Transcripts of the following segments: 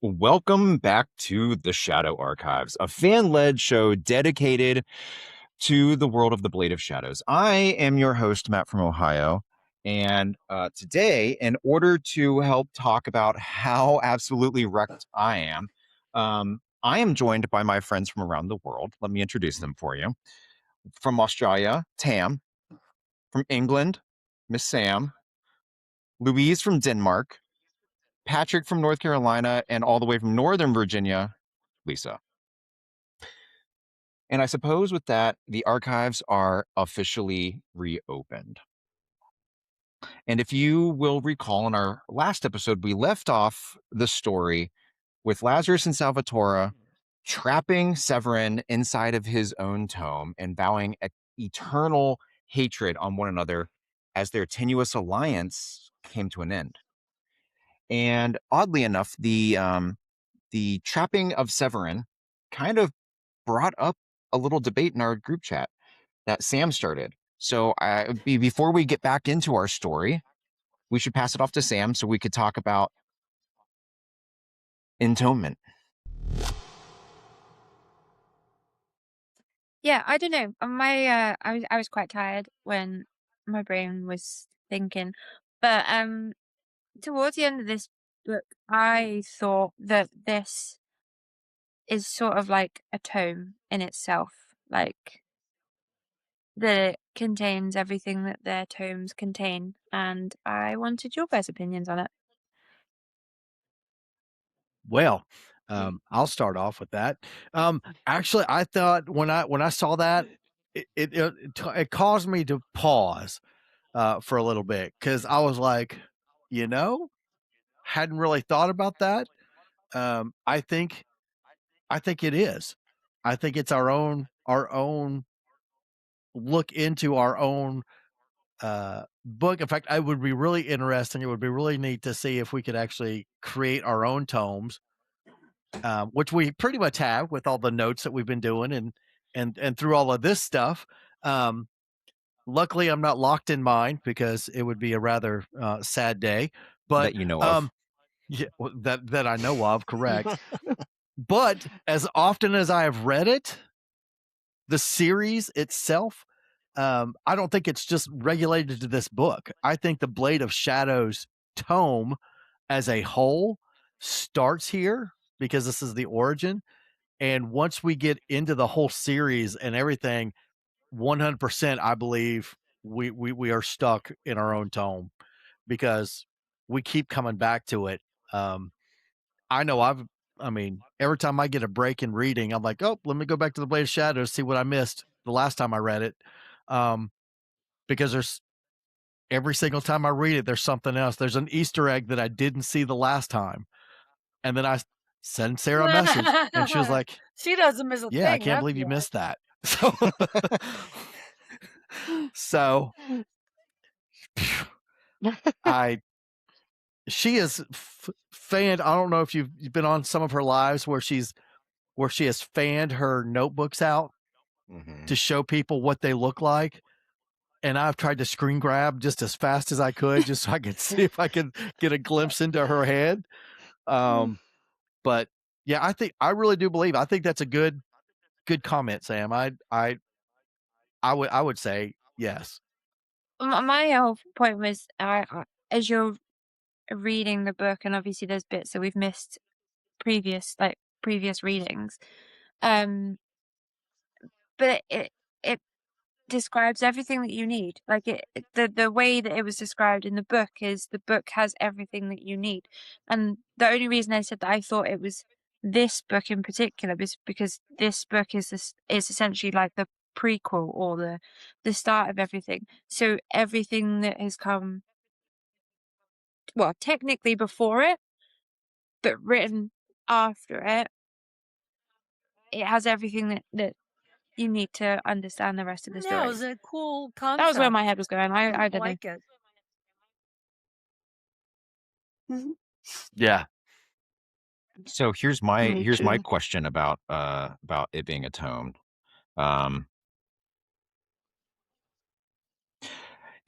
Welcome back to the Shadow Archives, a fan-led show dedicated to the world of the Blade of Shadows. I am your host, Matt from Ohio, and today, in order to help talk about how absolutely wrecked I am joined by my friends from around the world. Let me introduce them for you. From Australia, Tam. From England, Miss Sam. Louise from Denmark. Patrick from North Carolina, and all the way from Northern Virginia, Lisa. And I suppose with that, the archives are officially reopened. And if you will recall, in our last episode, we left off the story with Lazarus and Salvatore trapping Severin inside of his own tome and vowing eternal hatred on one another as their tenuous alliance came to an end. And oddly enough, the trapping of Severin kind of brought up a little debate in our group chat that Sam started. So before we get back into our story, we should pass it off to Sam so we could talk about entombment. Yeah, I don't know. I was quite tired when my brain was thinking, but towards the end of this book, I thought that this is sort of like a tome in itself, like that it contains everything that their tomes contain, and I wanted your guys' opinions on it. Well, I'll start off with that. Actually, I thought when I saw that, it caused me to pause for a little bit because I was like, you know, hadn't really thought about that. I think it is. I think it's our own look into our own book. In fact, it would be really interesting. It would be really neat to see if we could actually create our own tomes, which we pretty much have with all the notes that we've been doing and through all of this stuff. Luckily, I'm not locked in mine because it would be a rather sad day. But That you know of. yeah, that I know of, correct. But as often as I have read it, the series itself, I don't think it's just regulated to this book. I think the Blade of Shadows tome as a whole starts here because this is the origin. And once we get into the whole series and everything, 100%, I believe we are stuck in our own tome because we keep coming back to it. I know I mean, every time I get a break in reading, I'm like, oh, let me go back to the Blade of Shadows, see what I missed the last time I read it. Because there's every single time I read it, there's something else. There's an Easter egg that I didn't see the last time. And then I sent Sarah a message and she was like, she doesn't miss a yeah, I thing. can't believe you missed that. So, so she is fanned. I don't know if you've been on some of her lives where she has fanned her notebooks out to show people what they look like. And I've tried to screen grab just as fast as I could, just so I could see if I could get a glimpse into her head. But yeah, I really do believe. I think that's a good comment, Sam. I would say yes. My whole point was, as you're reading the book, and obviously there's bits that we've missed previous readings, but it describes everything that you need. Like the way that it was described in the book is the book has everything that you need. And the only reason I said that I thought it was this book in particular is because this book is essentially like the prequel or the start of everything. So everything that has come, well, technically before it, but written after it, it has everything that you need to understand the rest of the story. That was a cool concept. That was where my head was going. I didn't like it. Yeah. So here's my question about it being a tome.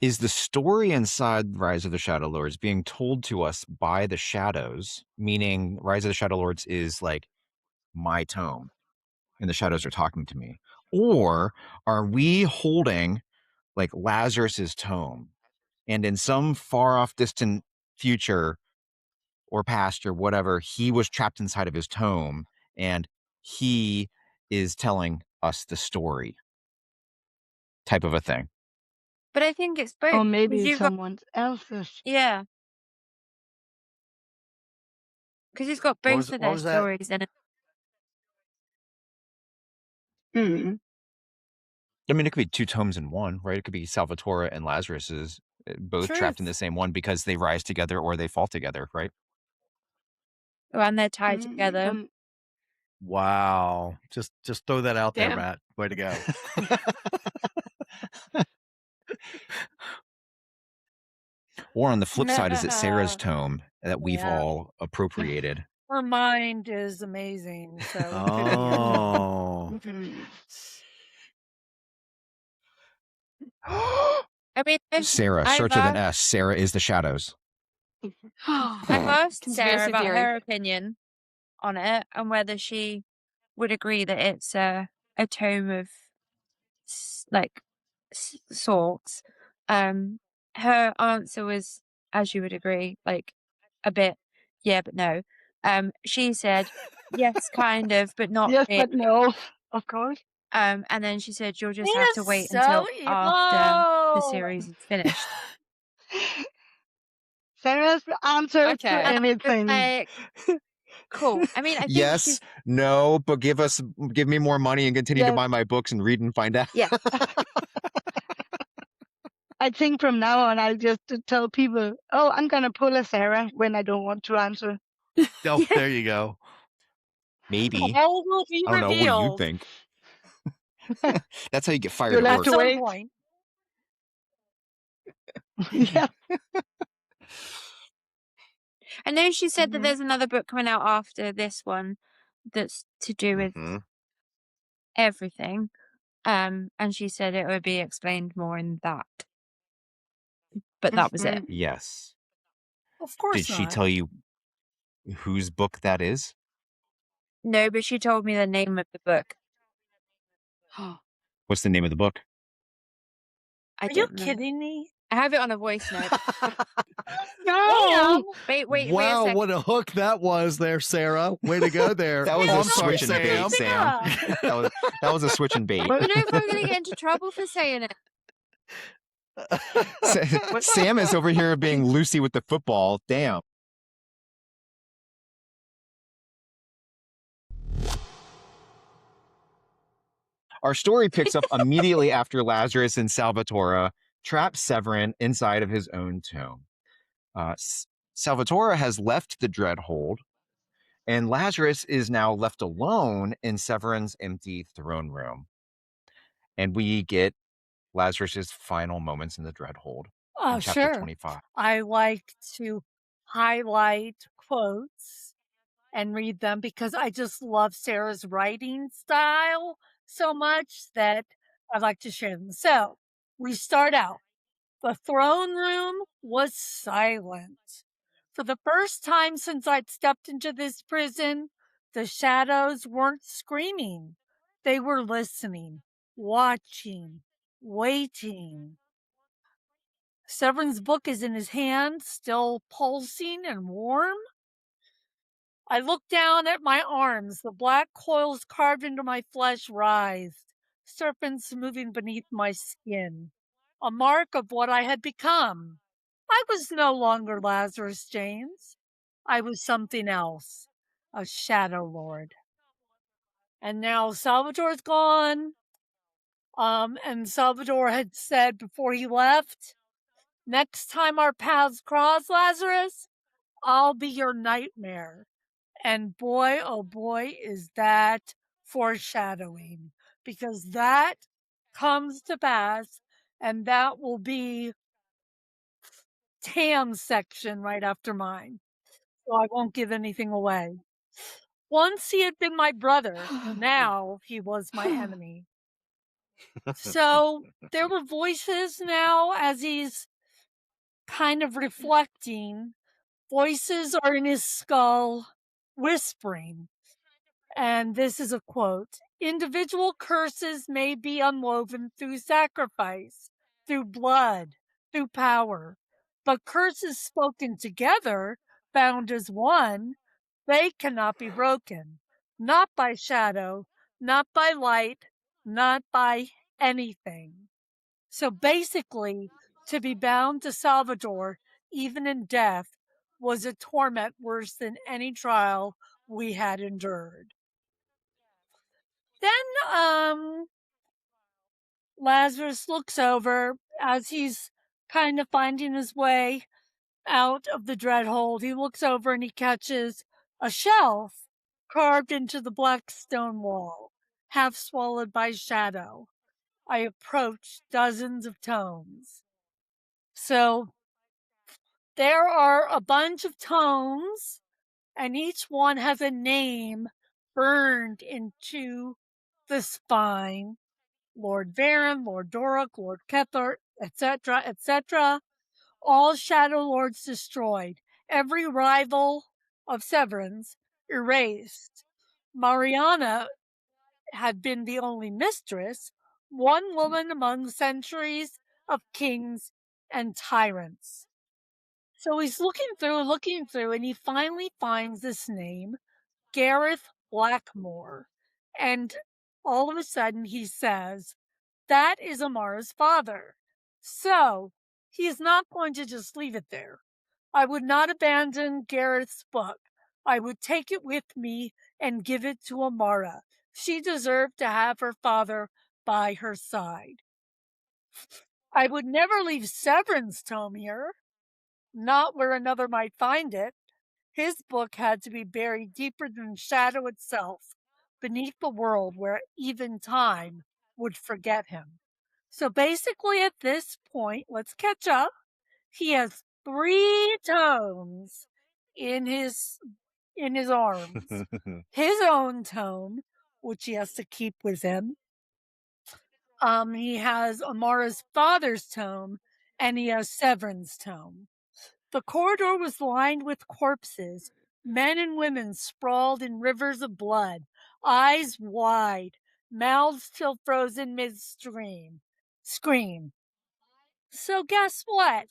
is the story inside Rise of the Shadow Lords being told to us by the shadows, meaning Rise of the Shadow Lords is like my tome and the shadows are talking to me? Or are we holding like Lazarus's tome and in some far off distant future or past or whatever, he was trapped inside of his tome and he is telling us the story type of a thing? But I think it's both. Or 'cause maybe it's you've got, someone else's. yeah, because it's got both of What their was that? stories in it. Mm. I mean, it could be two tomes in one, right? It could be Salvatore and Lazarus's both trapped in Truth. the same one because they rise together or they fall together, right? And they're tied together. Wow. Just throw that out there, Damn. Matt. Way to go. Or on the flip side, is it Sarah's tome that we've Yeah. all appropriated? Her mind is amazing. So it could be Oh. Mm. I mean, Sarah, I've starts with an asked, S. Sarah is the shadows. I've asked Sarah Conspiracy about theory. her opinion on it and whether she would agree that it's a tome of sorts. Her answer was, as you would agree, like a bit, yeah, but no. She said, yes, kind of, but not Yes, really. but no, of course. And then she said, you'll just He have to is wait so until after the emo. series is finished. Sarah's answer Okay. to And I was anything. like, cool. I mean, I think Yes, she's, no, but give me more money and continue to Yes. buy my books and read and find out. yeah, I think from now on, I'll just tell people, oh, I'm going to pull a Sarah when I don't want to answer. Oh, there you go. Maybe. All will be I don't know. What do you revealed think? That's how you get fired You'll at have work. to at some wait. point. Yeah. I know she said that Mhm. there's another book coming out after this one that's to do with Mhm. everything. And she said it would be explained more in that. But that was it. Mhm. Yes. Of course Did she not. tell you whose book that is? No, but she told me the name of the book. What's the name of the book? I Are you don't know. kidding me? I have it on a voice note. No. Wait a Wow, second. what a hook that was there, Sarah. Way to go there. That was Oh, a I'm sorry, switch and bait, Sam. Sam. that was a switch and bait. I don't know if I'm going to get into trouble for saying it. Sam is over here being Lucy with the football. Damn. Our story picks up immediately after Lazarus and Salvatore trap Severin inside of his own tomb. Salvatore has left the Dreadhold, and Lazarus is now left alone in Severin's empty throne room. And we get Lazarus's final moments in the Dreadhold Oh, in chapter sure. 25. I like to highlight quotes and read them because I just love Sarah's writing style so much that I'd like to share them. So we start out. The throne room was silent. For the first time since I'd stepped into this prison, the shadows weren't screaming. They were listening, watching, waiting. Severin's book is in his hand, still pulsing and warm. I looked down at my arms. The black coils carved into my flesh writhed, serpents moving beneath my skin, a mark of what I had become. I was no longer Lazarus James. I was something else, a shadow lord. And now Salvatore's gone. And Salvatore had said before he left, next time our paths cross, Lazarus, I'll be your nightmare. And boy, oh boy, is that foreshadowing, because that comes to pass, and that will be Tam's section right after mine. So I won't give anything away. Once he had been my brother, now he was my enemy. So there were voices now as he's kind of reflecting. Voices are in his skull whispering. And this is a quote: individual curses may be unwoven through sacrifice, through blood, through power, but curses spoken together, bound as one, they cannot be broken. Not by shadow, not by light, not by anything. So basically, to be bound to Salvador, even in death, was a torment worse than any trial we had endured. Then Lazarus looks over as he's kind of finding his way out of the Dreadhold. He looks over and he catches a shelf carved into the black stone wall, half swallowed by shadow. I approach dozens of tomes. So there are a bunch of tomes, and each one has a name burned into the spine. Lord Varen, Lord Doruk, Lord Kethar, etc., etc. All Shadow Lords destroyed. Every rival of Severance erased. Mariana had been the only mistress, one woman among centuries of kings and tyrants. So he's looking through, and he finally finds this name, Gareth Blackmore. And all of a sudden he says, that is Amara's father. So he is not going to just leave it there. I would not abandon Gareth's book. I would take it with me and give it to Amara. She deserved to have her father by her side. I would never leave Severin's tome here, not where another might find it. His book had to be buried deeper than shadow itself, beneath the world where even time would forget him. So basically at this point, let's catch up. He has 3 tomes in his arms. His own tome, which he has to keep with him. He has Amara's father's tome, and he has Severin's tome. The corridor was lined with corpses, men and women sprawled in rivers of blood, eyes wide, mouths still frozen midstream. Scream. So guess what?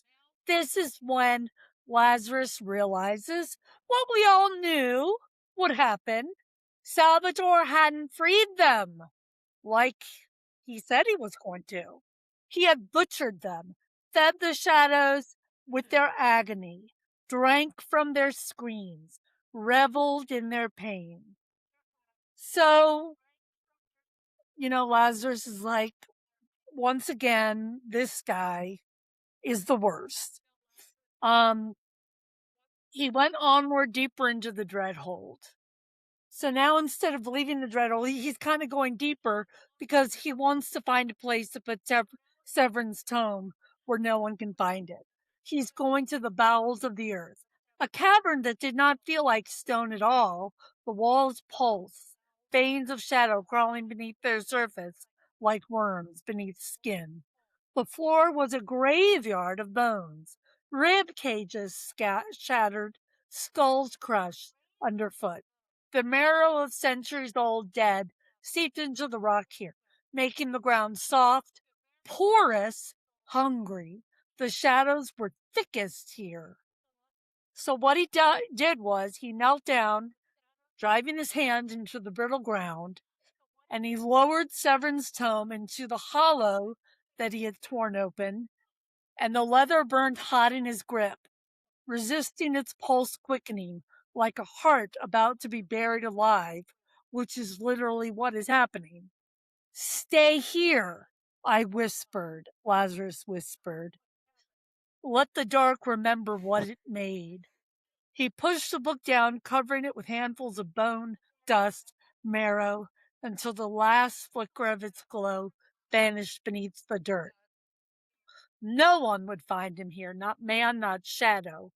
This is when Lazarus realizes what we all knew would happen. Salvador hadn't freed them like he said he was going to. He had butchered them, fed the shadows with their agony, drank from their screams, reveled in their pain. So, Lazarus is like, once again, this guy is the worst. He went onward deeper into the Dreadhold. So now instead of leaving the Dreadhold, he's kind of going deeper because he wants to find a place to put Severin's tome where no one can find it. He's going to the bowels of the earth, a cavern that did not feel like stone at all. The walls pulse, veins of shadow crawling beneath their surface like worms beneath skin. The floor was a graveyard of bones, rib cages shattered, skulls crushed underfoot. The marrow of centuries-old dead seeped into the rock here, making the ground soft, porous, hungry. The shadows were thickest here. So what he did was he knelt down, driving his hand into the brittle ground, and he lowered Severin's tome into the hollow that he had torn open, and the leather burned hot in his grip, resisting its pulse quickening like a heart about to be buried alive, which is literally what is happening. Stay here, Lazarus whispered. Let the dark remember what it made. He pushed the book down, covering it with handfuls of bone, dust, marrow, until the last flicker of its glow vanished beneath the dirt. No one would find him here, not man, not shadow.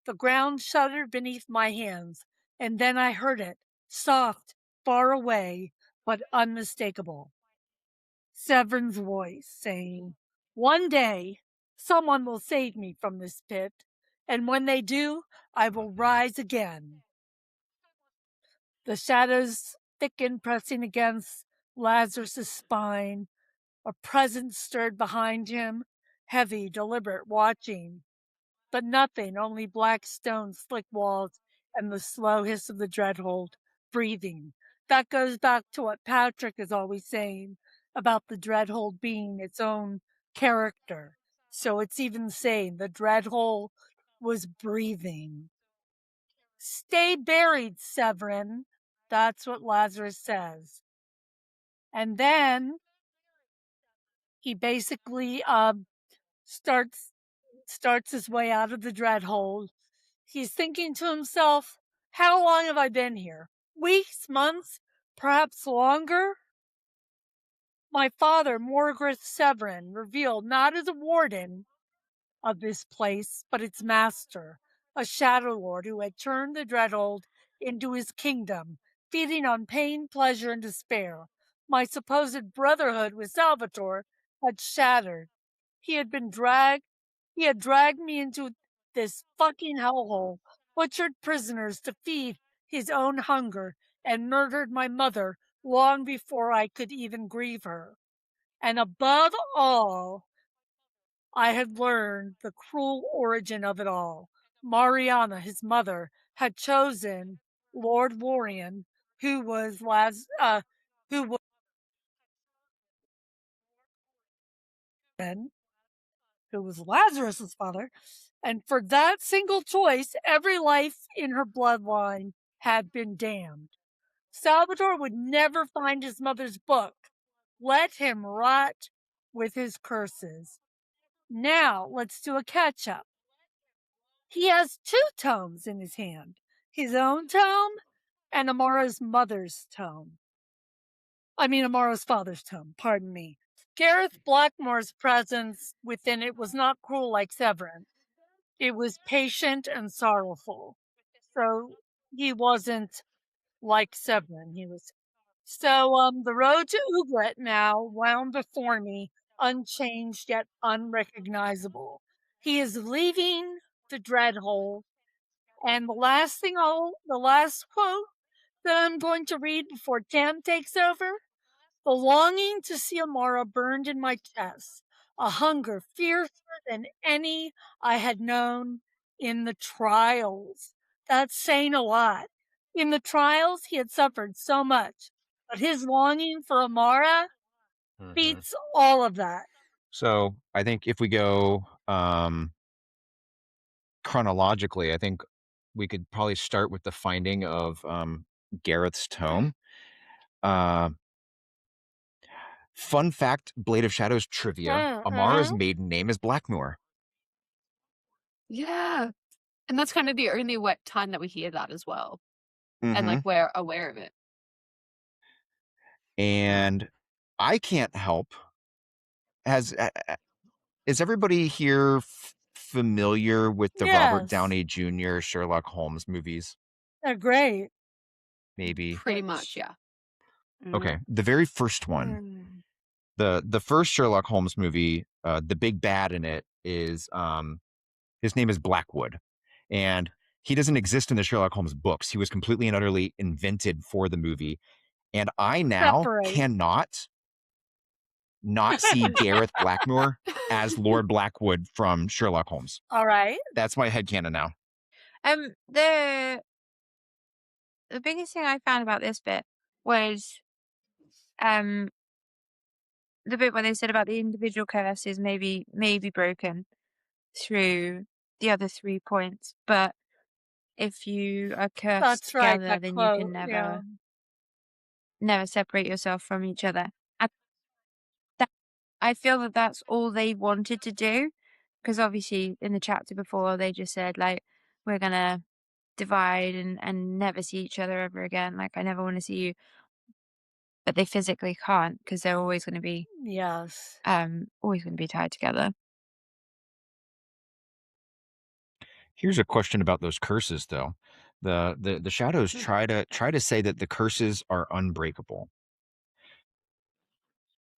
The ground shuddered beneath my hands, and then I heard it, soft, far away, but unmistakable. Severin's voice saying, "One day, someone will save me from this pit, and when they do, I will rise again." The shadows thicken, pressing against Lazarus's spine. A presence stirred behind him, heavy, deliberate, watching. But nothing, only black stones, slick walls, and the slow hiss of the Dreadhold, breathing. That goes back to what Patrick is always saying about the Dreadhold being its own character. So it's even saying the Dreadhold was breathing. "Stay buried, Severin." That's what Lazarus says. And then he basically starts his way out of the Dreadhold. He's thinking to himself, how long have I been here? Weeks, months, perhaps longer? My father, Morgrith Severin, revealed not as a warden of this place, but its master, a shadow lord who had turned the Dreadhold into his kingdom, feeding on pain, pleasure, and despair. My supposed brotherhood with Salvatore had shattered. He had dragged me into this fucking hellhole, butchered prisoners to feed his own hunger, and murdered my mother long before I could even grieve her. And above all, I had learned the cruel origin of it all. Mariana, his mother, had chosen Lord Lorien, who was who was Lazarus's father, and for that single choice, every life in her bloodline had been damned. Salvatore would never find his mother's book. Let him rot with his curses. Now let's do a catch up. He has 2 tomes in his hand, his own tome and Amara's mother's tome. Amara's father's tome, pardon me. Gareth Blackmore's presence within it was not cruel like Severin. It was patient and sorrowful. So he wasn't like Severin. So the road to Uglet now wound before me, unchanged yet unrecognizable. He is leaving the Dreadhold. And the last quote that I'm going to read before Tam takes over: "The longing to see Amara burned in my chest, a hunger fiercer than any I had known in the trials." That's saying a lot. In the trials, he had suffered so much, but his longing for Amara beats all of that. So I think if we go chronologically, I think we could probably start with the finding of Gareth's tome. Fun fact, Blade of Shadows trivia: Amara's maiden name is Blackmoor. Yeah. And that's kind of the only time that we hear that as well. And like we're aware of it. And I can't help. Is everybody here familiar with the Robert Yes. Downey Jr. Sherlock Holmes movies? They're great. Maybe. Pretty much, yeah. Okay. The very first one, the first Sherlock Holmes movie, the big bad in it is his name is Blackwood. And he doesn't exist in the Sherlock Holmes books. He was completely and utterly invented for the movie. And I now cannot not see Gareth Blackmore as Lord Blackwood from Sherlock Holmes. All right. That's my headcanon now. The biggest thing I found about this bit was the bit where they said about the individual curses maybe broken through the other 3 points, but if you are cursed together, then you can never separate yourself from each other. I feel that that's all they wanted to do, because obviously in the chapter before they just said, like, we're gonna divide and never see each other ever again. Like, I never want to see you, but they physically can't because they're always going to be tied together. Here's a question about those curses, though. The shadows try to say that the curses are unbreakable.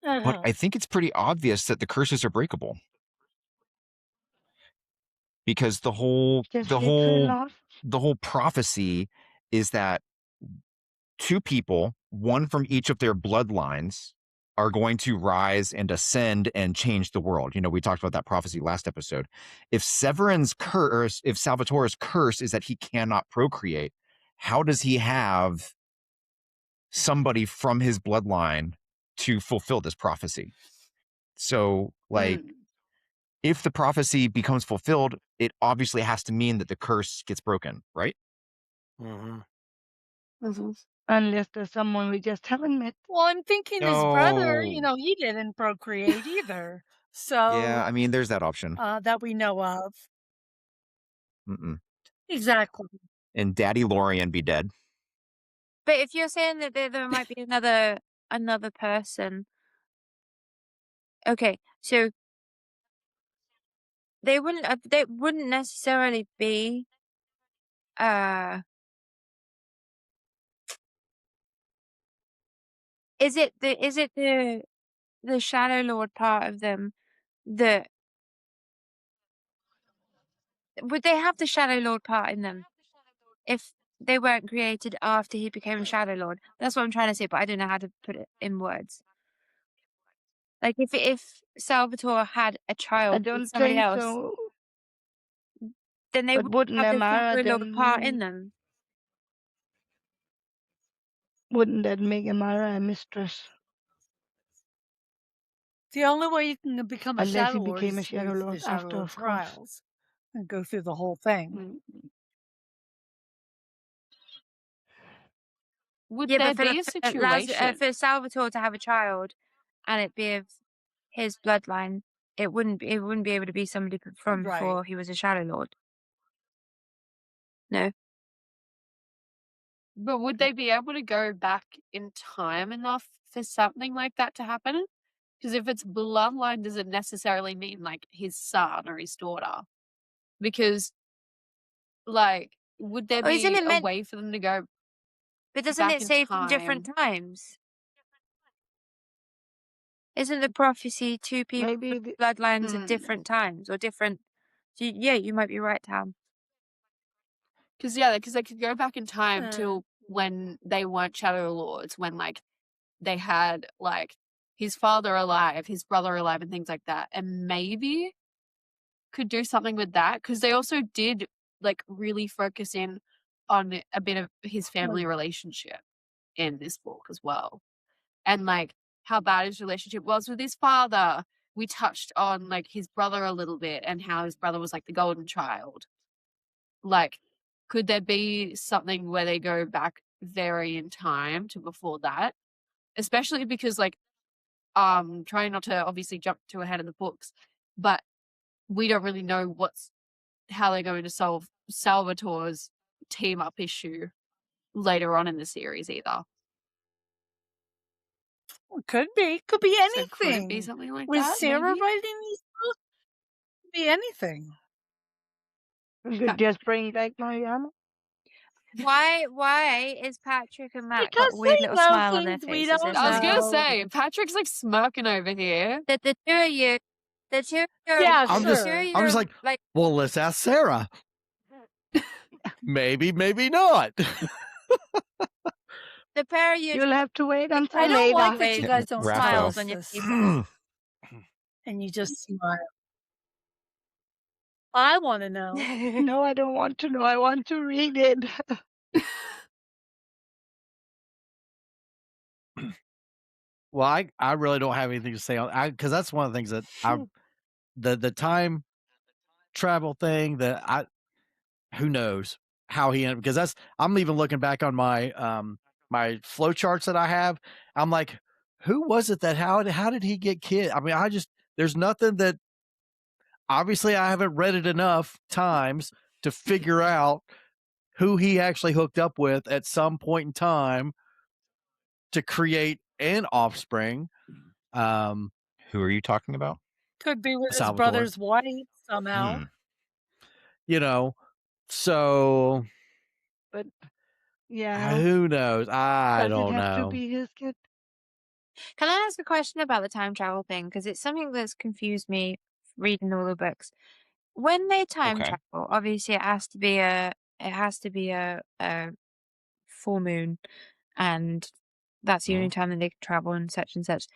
But I think it's pretty obvious that the curses are breakable. Because the whole prophecy is that two people, one from each of their bloodlines, are going to rise and ascend and change the world. You know, we talked about that prophecy last episode. If Salvatore's curse is that he cannot procreate, how does he have somebody from his bloodline to fulfill this prophecy? So, like, if the prophecy becomes fulfilled, it obviously has to mean that the curse gets broken, right? Unless there's someone we just haven't met. Well, I'm thinking his brother, you know, he didn't procreate either. So yeah, I mean, there's that option. That we know of. Exactly. And Daddy Lorian be dead. But if you're saying that there might be another person, okay, so they wouldn't necessarily be is it the Shadow Lord part of them that would they have the Shadow Lord part in them if they weren't created after he became Shadow Lord? That's what I'm trying to say, but I don't know how to put it in words. Like if Salvatore had a child with somebody else, so. then they wouldn't have the Amara Shadow Lord part in them. Wouldn't that make Amara a mistress? The only way you can become a Unless Shadow he Lord became a is to Shadow do Lord the Shadow after, Lord of course. trials and go through the whole thing. Would Yeah, there but be a situation? for Salvatore to have a child and it be of his bloodline, it wouldn't be able to be somebody from before he was a Shadow Lord. No. But would they be able to go back in time enough for something like that to happen? Because if it's bloodline, does it necessarily mean like his son or his daughter? Because, like, would there isn't be it a meant? way for them to go But doesn't back it in say from different times? Isn't the prophecy two people Maybe with bloodlines at different times or different? So, yeah, you might be right, Tam. Because they could go back in time to when they weren't Shadow Lords, when like they had like his father alive, his brother alive, and things like that, and maybe could do something with that because they also did like really focus in on a bit of his family relationship in this book as well, and like how bad his relationship was with his father. We touched on like his brother a little bit and how his brother was like the golden child. Like, could there be something where they go back very in time to before that? Especially because like trying not to obviously jump too ahead of the books, but we don't really know how they're going to solve Salvatore's team up issue later on in the series either. Could be anything. So could it be something like With that? Sarah Maybe? writing these books? Could be anything. we could just bring back Mariana. Why is Patrick and Matt got a Because weird they little know smile on their things we faces? don't I was gonna know. say Patrick's like smirking over here. That the two of you, Yeah, I'm just like, well, let's ask Sarah. Maybe not. The pair of you. You'll have to wait until I don't later. like that you guys don't smiles tell on your us face. this. And you just smile. I want to know. No, I don't want to know. I want to read it. Well, I really don't have anything to say on because that's one of the things that the time travel thing that who knows how he ended, because I'm even looking back on my my flow charts that I have. I'm like, who was it that how did he get kid? I mean, there's nothing that obviously I haven't read it enough times to figure out who he actually hooked up with at some point in time to create an offspring. Who are you talking about? Could be with his Salvatore. brother's wife somehow. You know, so but yeah, who knows? I does don't it have know. to be his kid? Can I ask a question about the time travel thing? Because it's something that's confused me reading all the books. When they time Okay. travel, obviously it has to be a full moon, and that's the only time that they can travel and such and such.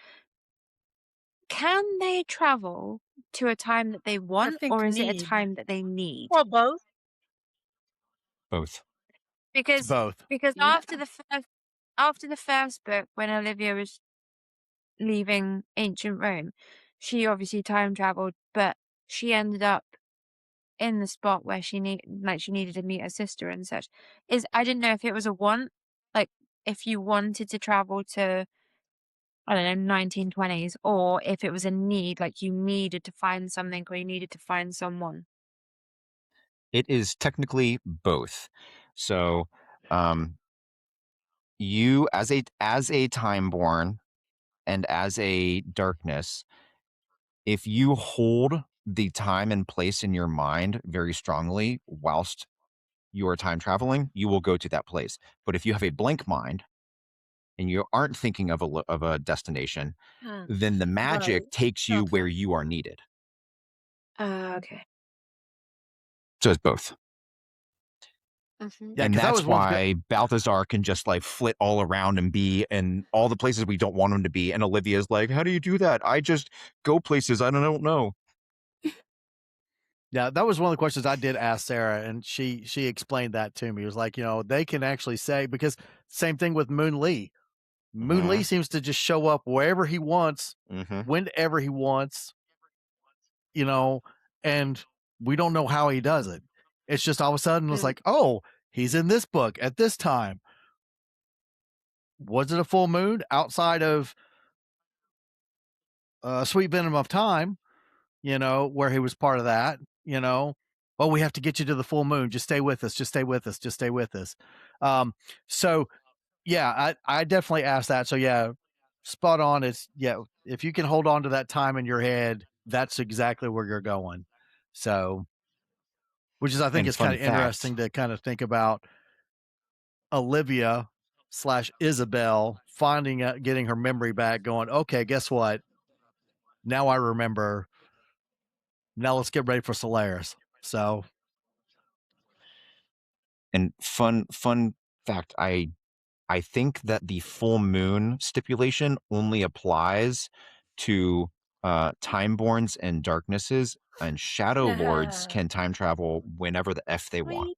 Can they travel to a time that they want, think or is it a need. time that they need? Well, both. Both. It's Because both. Yeah. after the first book, when Olivia was leaving ancient Rome, she obviously time traveled, but she ended up in the spot where she needed to meet her sister and such. I didn't know if it was a want, like if you wanted to travel to, I don't know, 1920s, or if it was a need, like you needed to find something or you needed to find someone. It is technically both. So, you as a timeborn and as a darkness, if you hold the time and place in your mind very strongly whilst you are time traveling, you will go to that place. But if you have a blank mind and you aren't thinking of a destination, then the magic Right. takes you where Okay. you are needed. Okay. So it's both. Mhm. Yeah, And because that that's was one of the why Balthazar can just like flit all around and be in all the places we don't want him to be. And Olivia's like, how do you do that? I just go places I don't know. Yeah, that was one of the questions I did ask Sarah, and she explained that to me. It was like, they can actually say, because same thing with Moon Lee. Moon Lee seems to just show up wherever he wants, whenever he wants, and we don't know how he does it. It's just all of a sudden it's like, oh, he's in this book at this time. Was it a full moon outside of Sweet Venom of Time, where he was part of that, well, we have to get you to the full moon. Just stay with us. Just stay with us. Just stay with us. So yeah, I definitely asked that. So yeah, spot on. If you can hold on to that time in your head, that's exactly where you're going. So, which is, I think, And is kind fun of fact, interesting to kind of think about Olivia / Isabel finding out, getting her memory back, going, okay, guess what? Now I remember. Now let's get ready for Solaris. So, and fun fact, I think that the full moon stipulation only applies to timeborns and darknesses, and shadow lords can time travel whenever the F they want.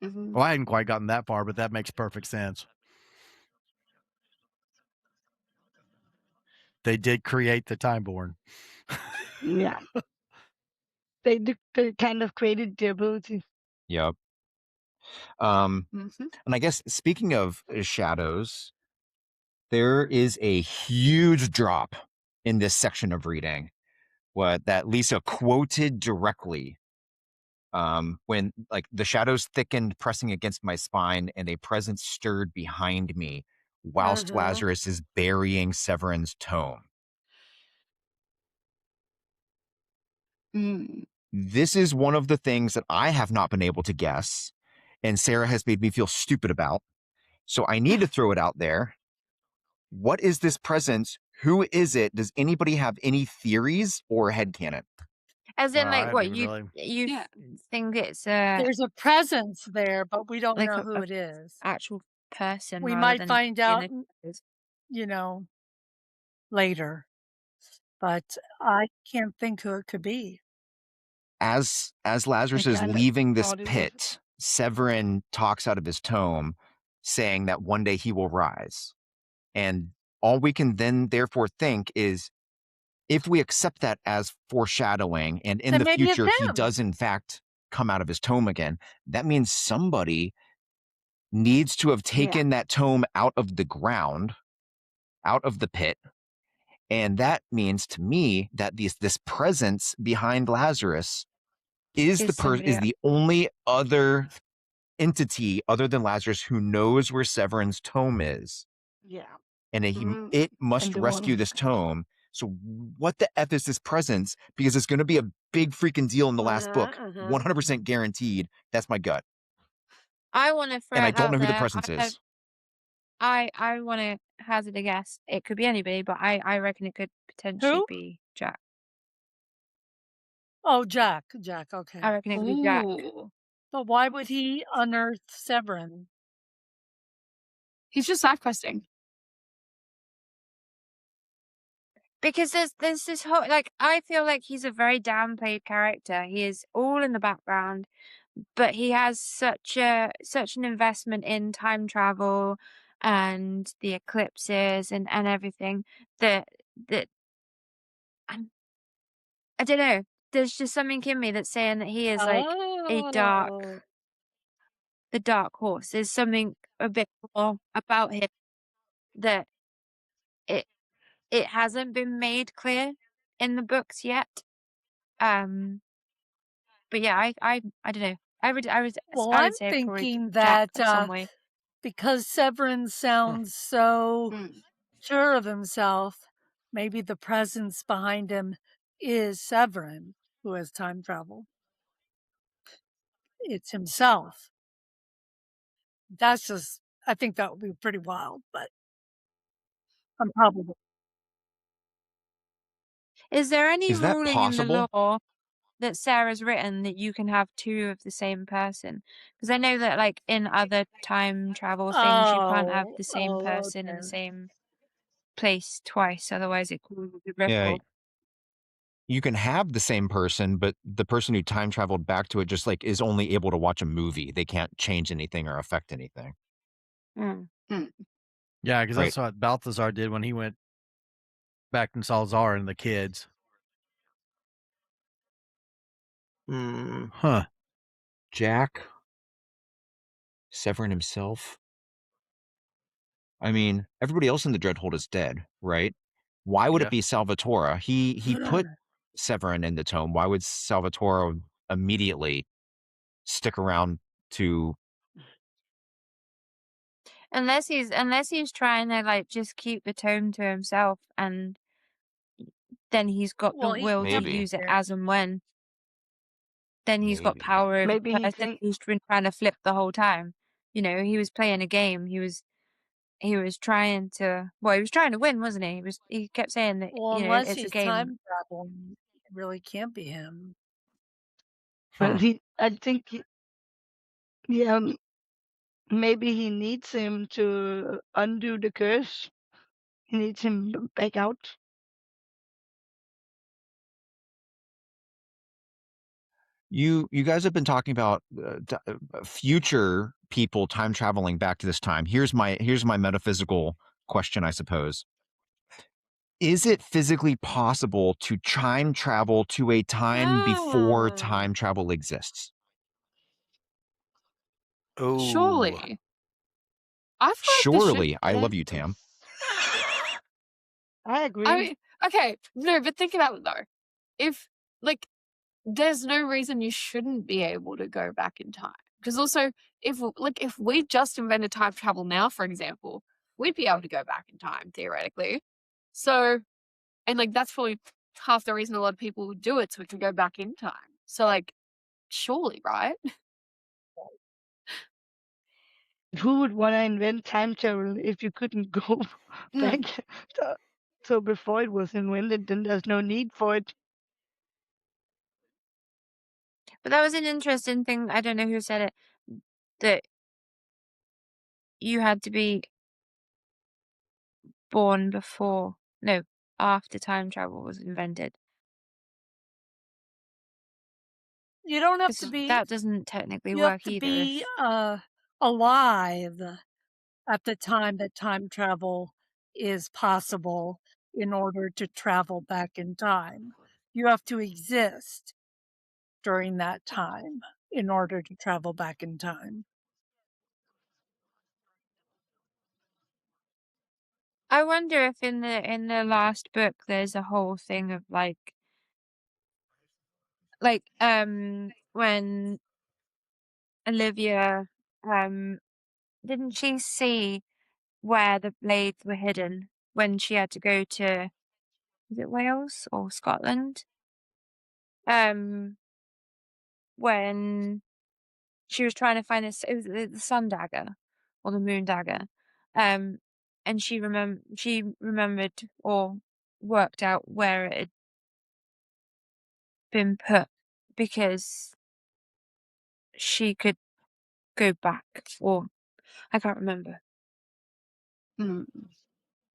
Mhm. well, I hadn't quite gotten that far, but that makes perfect sense. They did create the Timeborn. Yeah. They kind of created the ability. Yep. Mhm. And I guess speaking of shadows, there is a huge drop in this section of reading, what that Lisa quoted directly, when like the shadows thickened, pressing against my spine, and a presence stirred behind me whilst Lazarus is burying Severin's tome. Mm. This is one of the things that I have not been able to guess, and Sarah has made me feel stupid about. So I need to throw it out there. What is this presence? Who is it? Does anybody have any theories or headcanon? As in, I like, haven't what even you really. you Yeah. think it's There's a presence there, but we don't like know a who it is. actual person We rather might than find being out, a later, but I can't think who it could be. As Lazarus I is kind of leaving this thought it was. pit, Severin talks out of his tome, saying that one day he will rise. And all we can then therefore think is, if we accept that as foreshadowing, and in Then the maybe it's future he him. does in fact come out of his tome again, that means somebody needs to have taken that tome out of the ground, out of the pit. And that means to me that this presence behind Lazarus is somebody else. the only other entity other than Lazarus who knows where Severin's tome is. Yeah. And Mm. it must And the rescue one. this tome. So what the F is this presence? Because it's going to be a big freaking deal in the last book. 100% guaranteed. That's my gut. I want to throw And I it don't out know who the there. presence is. I want to hazard a guess. It could be anybody, but I reckon it could potentially Who? be Jack. Oh, Jack. Jack, I okay. reckon it could be Jack. Ooh. But why would he unearth Severin? He's just side questing. Because there's this whole, like, I feel like he's a very downplayed character. He is all in the background, but he has such an investment in time travel and the eclipses and everything that I don't know. There's just something in me that's saying that he is like a Oh. the dark horse. There's something a bit more about him that it it hasn't been made clear in the books yet. Um, but yeah, I don't know. Well, I I'm would say probably thinking Jack that in some way. because Severin sounds so Mm. sure of himself, maybe the presence behind him is Severin, who has time travel. It's himself. That's just, I think that would be pretty wild, but improbable. Is there any Is that ruling in the possible? law that Sarah's written that you can have two of the same person? Because I know that, like, in other time travel things, you can't have the same person in the Okay. same place twice, otherwise it causes a Yeah, ripple. you can have the same person, but the person who time traveled back to it just like is only able to watch a movie. They can't change anything or affect anything. Mm. Mm. Yeah, because Right. that's what Balthazar did when he went back and saw Zara and the kids. Huh. Jack, Severin himself. I mean, everybody else in the Dreadhold is dead, right? Why would Yeah. it be Salvatore? He put Severin in the tome. Why would Salvatore immediately stick around to Unless he's trying to, like, just keep the tome to himself, and then he's got the Well, he will to can't be maybe, use it there. as and when. Then he's got maybe. power over Maybe the he person think he's been trying to flip the whole time. You know, he was playing a game. He was trying to, well, he was trying to win, wasn't he? He kept saying that, Well, you know, unless it's a he's game. time traveling, it really can't be him. well Hmm. I think yeah, maybe he needs him to undo the curse. He needs him back out. You guys have been talking about future people time traveling back to this time. Here's my metaphysical question, I suppose. Is it physically possible to time travel to a time before Ah, time travel exists? Oh. surely. I feel like there should. Surely. I love you, Tam. I I agree. mean, okay, no, but think about it though. If, like, there's no reason you shouldn't be able to go back in time. Because also, if we just invented time travel now, for example, we'd be able to go back in time theoretically. So, and like that's probably half the reason a lot of people would do it, so we can go back in time. So, like, surely, right? Who would want to invent time travel if you couldn't go back? Mm. So, so before it was invented, then there's no need for it. But that was an interesting thing. I don't know who said it, that you had to be born before, no, after time travel was invented. You don't have to Because be, that doesn't technically you have work to either. be alive at the time that time travel is possible in order to travel back in time. You have to exist during that time in order to travel back in time. I wonder if in the last book there's a whole thing of when Olivia didn't she see where the blades were hidden when she had to go to, is it Wales or Scotland? When she was trying to find it was the sun dagger or the moon dagger. and she remembered or worked out where it had been put because she could go back, or I can't remember. Hmm.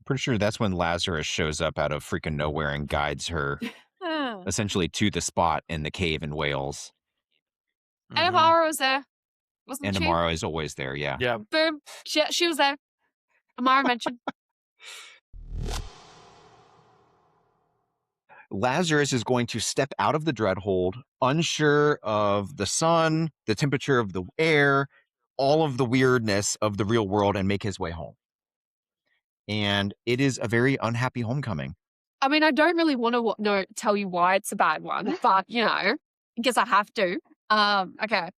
Pretty sure that's when Lazarus shows up out of freaking nowhere and guides her essentially to the spot in the cave in Wales. And Amara was there, wasn't And she? Amara is always there, yeah. Yeah. Boom. She was there. Amara mentioned. Lazarus is going to step out of the Dreadhold, unsure of the sun, the temperature of the air, all of the weirdness of the real world, and make his way home. And it is a very unhappy homecoming. I mean, I don't really want to tell you why it's a bad one, but I guess I have to. Okay.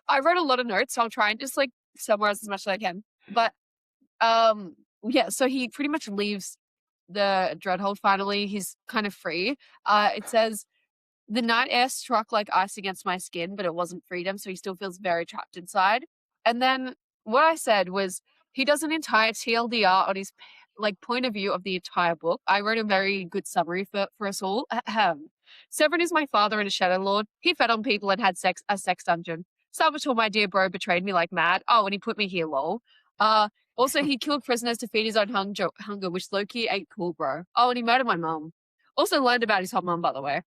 I wrote a lot of notes, so I'll try and just like summarize as much as I can. But yeah, so he pretty much leaves the Dreadhold finally. He's kind of free. It says the night air struck like ice against my skin, but it wasn't freedom, so he still feels very trapped inside. And then what I said was he does an entire TLDR on his point of view of the entire book. I wrote a very good summary for us all. Severin is my father and a Shadow Lord. He fed on people and had a sex dungeon. Salvatore, my dear bro, betrayed me like mad. Oh, and he put me here, lol. Also, he killed prisoners to feed his own hunger, which low-key ain't cool, bro. Oh, and he murdered my mom. Also learned about his hot mom, by the way.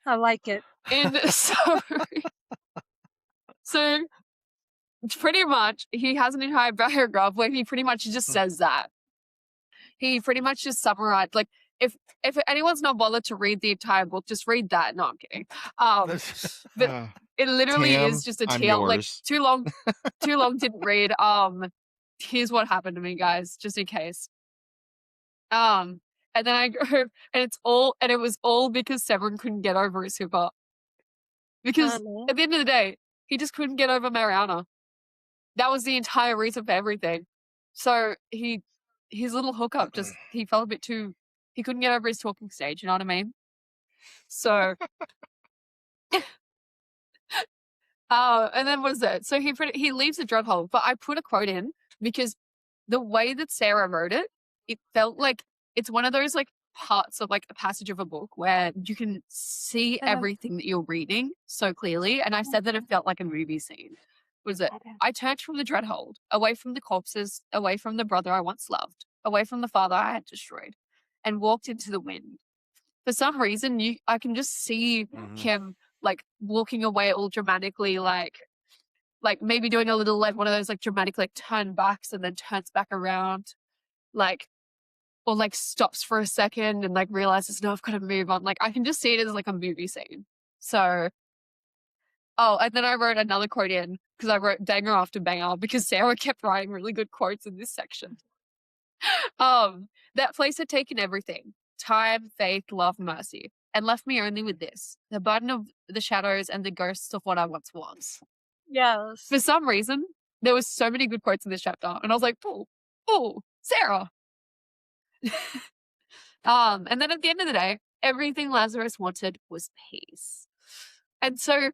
I like it. And so pretty much he has an entire paragraph where he pretty much just says that. He pretty much just summarized, like, if anyone's not bothered to read the entire book, just read that. No, I'm kidding. But it literally Tam, is just a I'm TL, like yours. too long didn't read. Here's what happened to me, guys, just in case. And then I go, and it was all because Severin couldn't get over his hooper. Because at the end of the day, he just couldn't get over Mariana. That was the entire reason for everything. So his little hookup he felt a bit too, he couldn't get over his talking stage, you know what I mean? So, and then what is it? So he leaves the Dreadhold, but I put a quote in because the way that Sarah wrote it, it felt like it's one of those like parts of like a passage of a book where you can see everything that you're reading so clearly. And I said that it felt like a movie scene. Was it? I turned from the Dreadhold, away from the corpses, away from the brother I once loved, away from the father I had destroyed, and walked into the wind. For some reason, I can just see him like walking away all dramatically, like maybe doing a little like one of those like dramatic like turn backs and then turns back around, like, or like stops for a second and like realizes, no, I've got to move on. Like I can just see it as like a movie scene. So, and then I wrote another quote in because I wrote banger after banger because Sarah kept writing really good quotes in this section. That place had taken everything: time, faith, love, mercy, and left me only with this: the burden of the shadows and the ghosts of what I once was. Yes. For some reason, there was so many good quotes in this chapter, and I was like, oh, Sarah. And then at the end of the day, everything Lazarus wanted was peace. And so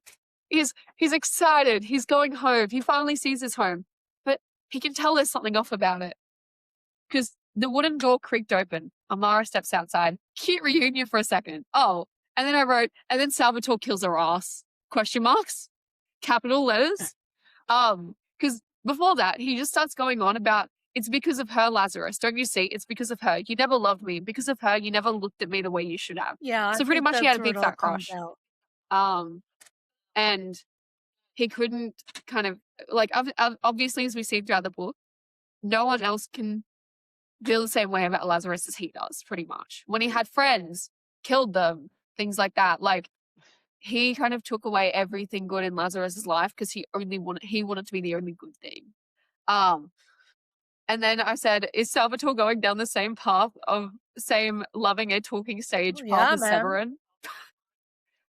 he's excited. He's going home. He finally sees his home, but he can tell there's something off about it because the wooden door creaked open. Amara steps outside. Cute reunion for a second. Oh, and then I wrote, and then Salvatore kills her ass. Question marks? Capital letters? Because before that, he just starts going on about, it's because of her, Lazarus. Don't you see? It's because of her. You never loved me. Because of her, you never looked at me the way you should have. Yeah. So pretty much he had a big fat crush. And he couldn't kind of, like, obviously, as we see throughout the book, no one else can feel the same way about Lazarus as he does, pretty much. When he had friends, killed them, things like that. Like, he kind of took away everything good in Lazarus's life because he wanted to be the only good thing. And then I said, is Salvatore going down the same path of same loving a talking stage path as Severin?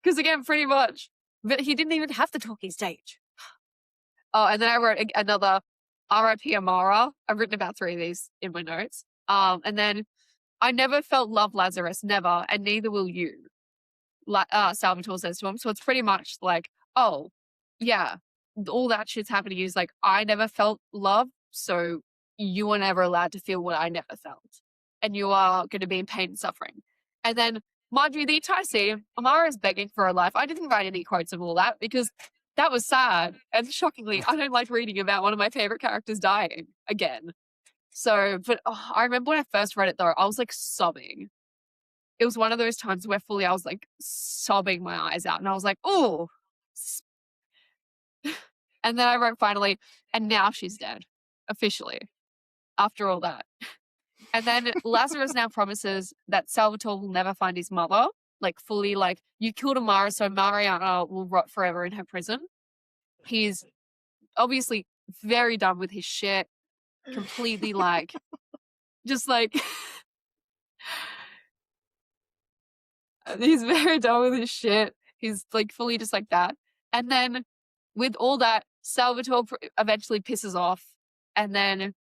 Because again, pretty much. But he didn't even have the talking stage. Oh, and then I wrote another R.I.P. Amara. I've written about 3 of these in my notes. And then I never felt love, Lazarus, never, and neither will you. Salvatore says to him. So it's pretty much like, oh, yeah, all that shit's happening is like, I never felt love, so you were never allowed to feel what I never felt. And you are going to be in pain and suffering. And then, mind you, the entire scene, Amara is begging for her life. I didn't write any quotes of all that because that was sad. And shockingly, I don't like reading about one of my favorite characters dying again. So, but I remember when I first read it though, I was like sobbing. It was one of those times where fully I was like sobbing my eyes out and I was like, oh. And then I wrote finally, and now she's dead, officially, after all that. And then Lazarus now promises that Salvatore will never find his mother, like fully like, you killed Amara, so Mariana will rot forever in her prison. He's obviously very done with his shit, completely like, just like, he's very done with his shit. He's like fully just like that. And then with all that, Salvatore eventually pisses off. And then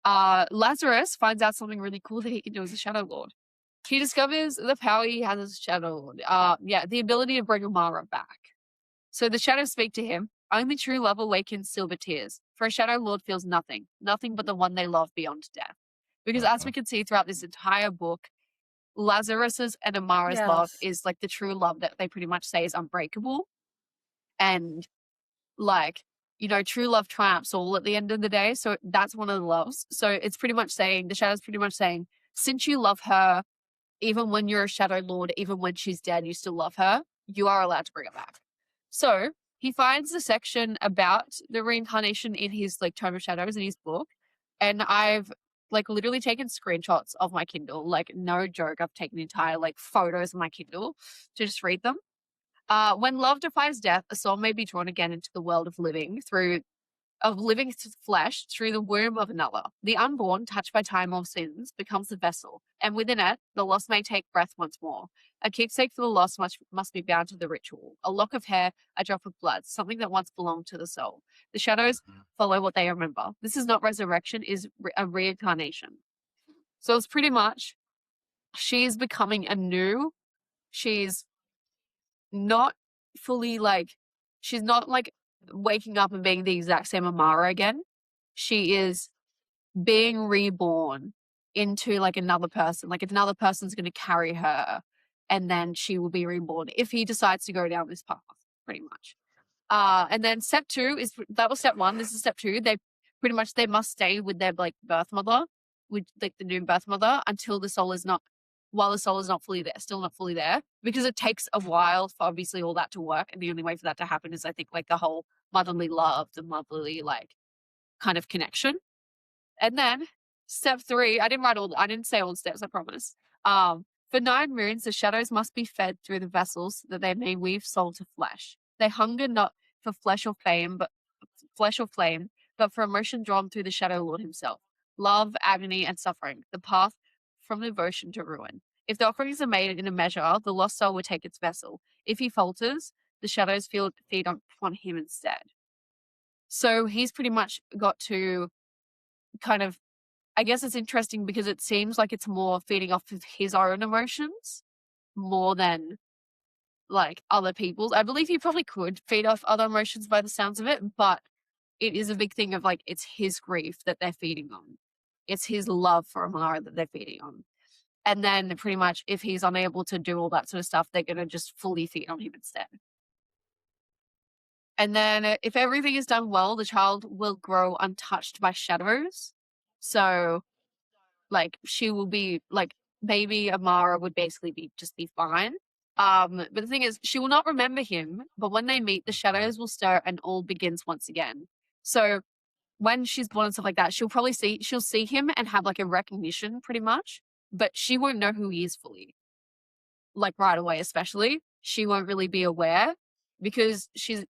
Lazarus finds out something really cool that he can do as a Shadow Lord. He discovers the power he has as a Shadow Lord. The ability to bring Amara back. So the shadows speak to him. Only true love awakens silver tears. For a Shadow Lord feels nothing. Nothing but the one they love beyond death. Because as we can see throughout this entire book, Lazarus's and Amara's love is like the true love that they pretty much say is unbreakable. And like, you know, true love triumphs all at the end of the day. So that's one of the loves. So it's pretty much saying, the shadow's pretty much saying, since you love her, even when you're a Shadow Lord, even when she's dead, you still love her, you are allowed to bring her back. So he finds the section about the reincarnation in his like Tome of Shadows in his book. And I've like literally taken screenshots of my Kindle, like no joke. I've taken entire like photos of my Kindle to just read them. When love defies death, a soul may be drawn again into the world of living flesh through the womb of another. The unborn, touched by time or sins, becomes the vessel, and within it, the lost may take breath once more. A keepsake for the lost must be bound to the ritual. A lock of hair, a drop of blood, something that once belonged to the soul. The shadows follow what they remember. This is not resurrection, is a reincarnation. So it's pretty much, she's becoming anew. She's not fully like, she's not like waking up and being the exact same Amara again. She is being reborn into like another person. Like another person's going to carry her and then she will be reborn if he decides to go down this path, pretty much. And then step 2 is, that was step 1. This is step 2. They pretty much, they must stay with their like birth mother, with like the new birth mother until the soul is not, while the soul is not fully there, still not fully there, because it takes a while for obviously all that to work. And the only way for that to happen is I think like the whole motherly love, the motherly like kind of connection. And then step 3, I didn't say all the steps, I promise. For 9 moons, the shadows must be fed through the vessels that they may weave soul to flesh. They hunger not for flesh or flame, but for emotion drawn through the Shadow Lord himself. Love, agony, and suffering, the path from devotion to ruin. If the offerings are made in a measure, the lost soul will take its vessel. If he falters, the shadows feed upon him instead. So he's pretty much got to kind of, I guess it's interesting because it seems like it's more feeding off of his own emotions more than like other people's. I believe he probably could feed off other emotions by the sounds of it, but it is a big thing of like, it's his grief that they're feeding on. It's his love for Amara that they're feeding on. And then pretty much if he's unable to do all that sort of stuff, they're going to just fully feed on him instead. And then if everything is done well, the child will grow untouched by shadows. So like she will be like, baby Amara would basically be fine. But the thing is, she will not remember him, but when they meet, the shadows will stir and all begins once again. So when she's born and stuff like that, she'll see him and have like a recognition pretty much, but she won't know who he is fully. Like right away, especially, she won't really be aware because she's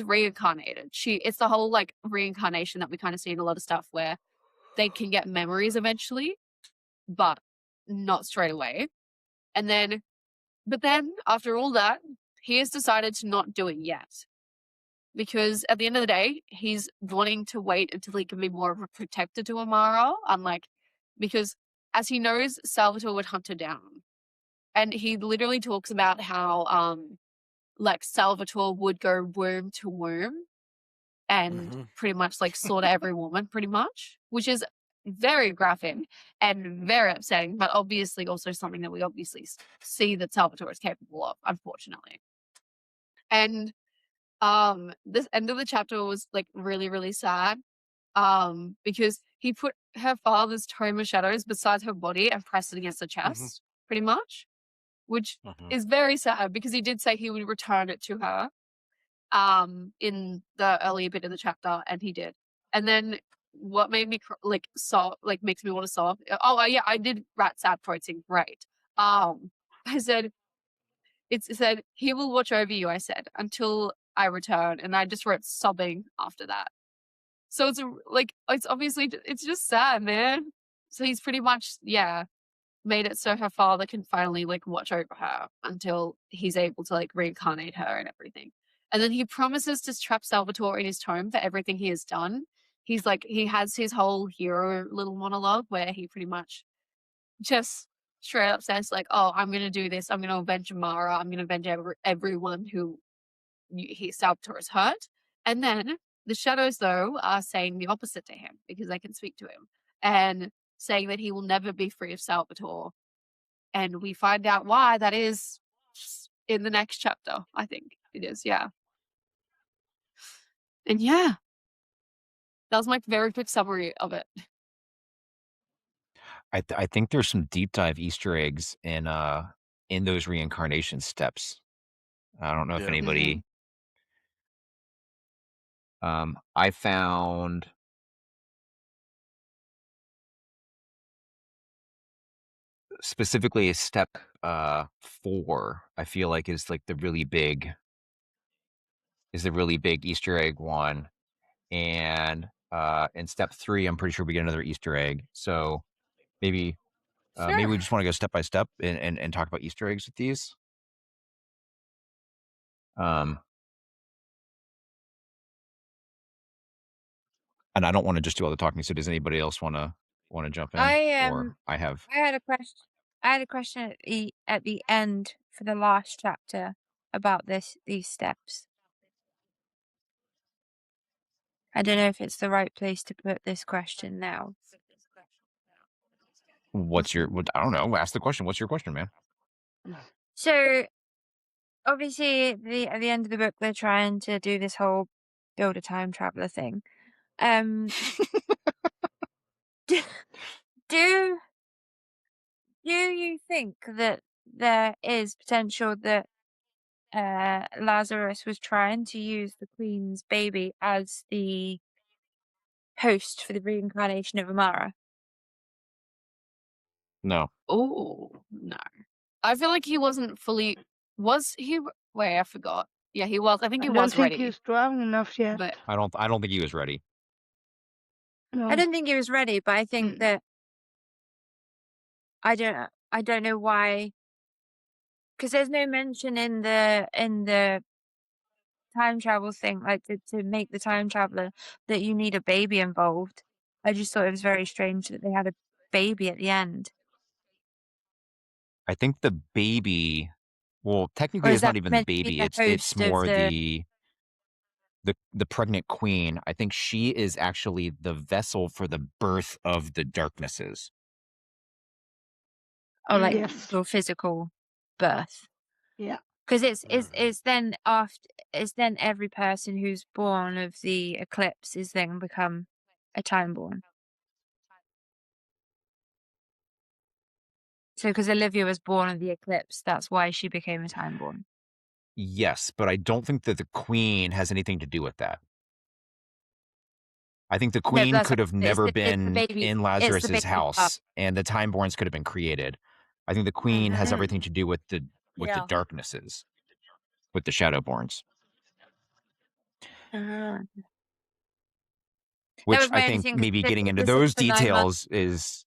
reincarnated. It's the whole like reincarnation that we kind of see in a lot of stuff where they can get memories eventually, but not straight away. But then after all that, he has decided to not do it yet. Because at the end of the day, he's wanting to wait until he can be more of a protector to Amara, because as he knows, Salvatore would hunt her down. And he literally talks about how like Salvatore would go womb to womb and pretty much like slaughter every woman, pretty much, which is very graphic and very upsetting, but obviously also something that we obviously see that Salvatore is capable of, unfortunately. And this end of the chapter was like really, really sad. Because he put her father's tome of shadows beside her body and pressed it against the chest, pretty much, which is very sad because he did say he would return it to her in the earlier bit of the chapter, and he did. And then what made me makes me want to sob. Oh yeah, I did rat sad quoting, right. I said it said he will watch over you, I said, until I return, and I just wrote sobbing after that. So it's it's obviously, it's just sad, man. So he's pretty much, made it so her father can finally like watch over her until he's able to like reincarnate her and everything. And then he promises to trap Salvatore in his tome for everything he has done. He's like, he has his whole hero little monologue where he pretty much just straight up says like, oh, I'm going to do this. I'm going to avenge Amara. I'm going to avenge everyone who Salvatore has hurt. And then the shadows, though, are saying the opposite to him because they can speak to him and saying that he will never be free of Salvatore. And we find out why that is in the next chapter, I think it is, yeah. And yeah, that was my very quick summary of it. I think there's some deep dive Easter eggs in those reincarnation steps. I don't know if anybody. I found specifically a step 4. I feel like is like the really big Easter egg one, and in step 3, I'm pretty sure we get another Easter egg. So maybe maybe we just want to go step by step and talk about Easter eggs with these. And I don't want to just do all the talking. So does anybody else want to jump in? Or I had a question. I had a question at the end for the last chapter about these steps. I don't know if it's the right place to put this question now. I don't know. Ask the question. What's your question, man? So obviously at the end of the book they're trying to do this whole build a time traveler thing. Do you think that there is potential that Lazarus was trying to use the Queen's baby as the host for the reincarnation of Amara? No. Oh, no. I feel like he wasn't fully. Was he? Wait, I forgot. Yeah, he was. I think he was don't think ready. he's strong enough yet. But I don't think he was ready. No. I don't think he was ready, but I think that I don't know why, because there's no mention in the time travel thing, like to make the time traveler, that you need a baby involved. I just thought it was very strange that they had a baby at the end. I think the baby, well, Or technically is it's not that even the meant to be baby. the It's host of more the the pregnant queen. I think she is actually the vessel for the birth of the darknesses. like Yes. your physical birth? Yeah. Because it's then every person who's born of the eclipse is then become a timeborn. So because Olivia was born of the eclipse, that's why she became a timeborn. Yes, but I don't think that the queen has anything to do with that. I think the No, queen that's could have it's never the been baby. in It's the Lazarus's baby part. house, and the timeborns could have been created. I think the queen has everything Mm. to do with the Yeah. darknesses, with the shadowborns, Ah. That which was I my only think thing. maybe Because getting into this is those for 9 months. details is.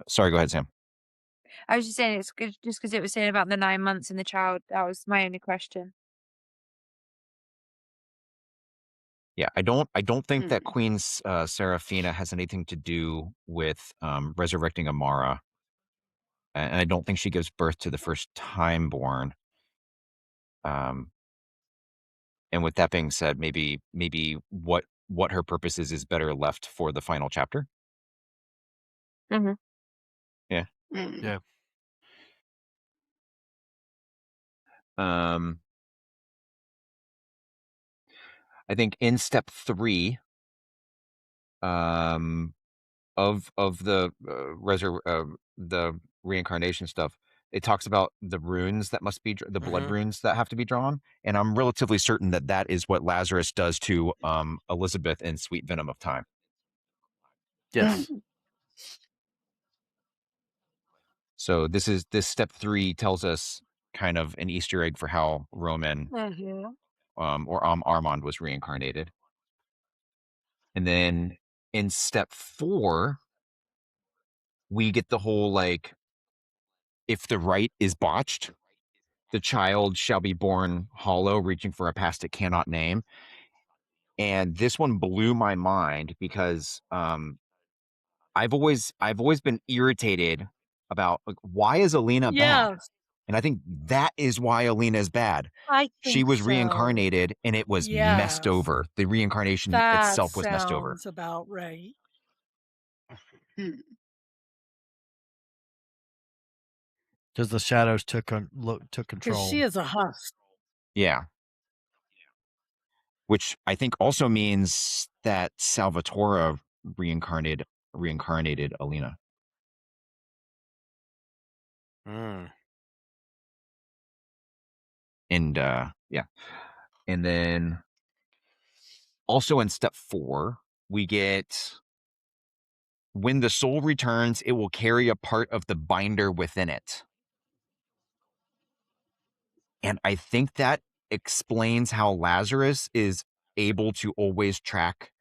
Sorry, go ahead, Sam. I was just saying it's good just because it was saying about the 9 months and the child. That was my only question. Yeah, I don't think that Queen Seraphina has anything to do with resurrecting Amara, and I don't think she gives birth to the first timeborn. And with that being said, maybe what her purpose is better left for the final chapter. Mm-hmm. Yeah. Yeah. I think in step 3 of the the reincarnation stuff, it talks about the runes that must be the blood runes that have to be drawn, and I'm relatively certain that that is what Lazarus does to Elizabeth in Sweet Venom of Time. Yes. So this step 3 tells us kind of an Easter egg for how Roman or Armand was reincarnated. And then in step 4, we get the whole like, if the rite is botched, the child shall be born hollow, reaching for a past it cannot name. And this one blew my mind because I've always been irritated about, like, why is Alina bad? Yes, And I think that is why Alina is bad. I She think was so. reincarnated and it was messed Yes. over. The reincarnation That itself was messed over. sounds about right. Because the shadows took Because control. she is a husk. Yeah. Which I think also means that Salvatore reincarnated Alina. And yeah. And then also in step 4, we get, when the soul returns, it will carry a part of the binder within it. And I think that explains how Lazarus is able to always track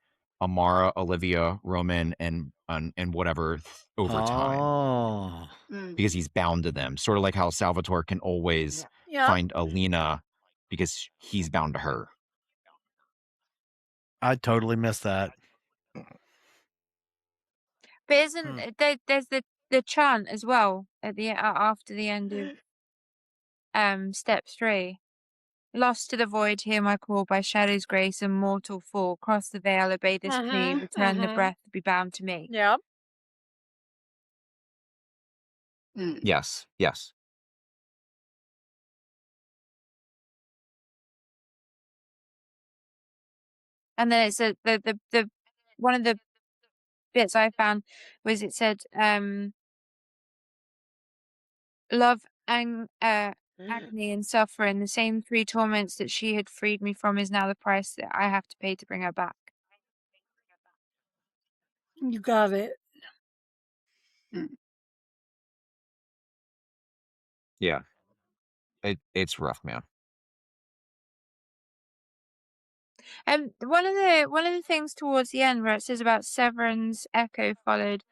Amara, Olivia, Roman, and whatever over time. Oh. Because he's bound to them. Sort of like how Salvatore can always find Alina because he's bound to her. I totally missed that. But isn't there's the chant as well at the after the end of step 3. Lost to the void, hear my call, by shadow's grace and mortal fall. Cross the veil, obey this plea, return the breath, be bound to me. Yep. Yes, yes. And then it said the one of the bits I found was, it said love and agony and suffering, the same 3 torments that she had freed me from, is now the price that I have to pay to bring her back. You got it. Yeah. It's rough, man. And one of the things towards the end where it says about Severin's echo followed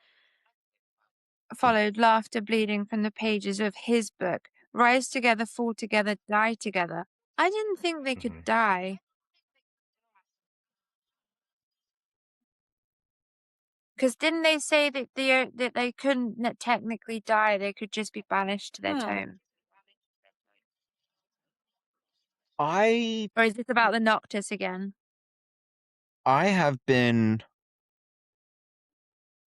laughter bleeding from the pages of his book. Rise together, fall together, die together. I didn't think they could die. Because didn't they say that they couldn't technically die? They could just be banished to their tome. Or is this about the Noctis again? I have been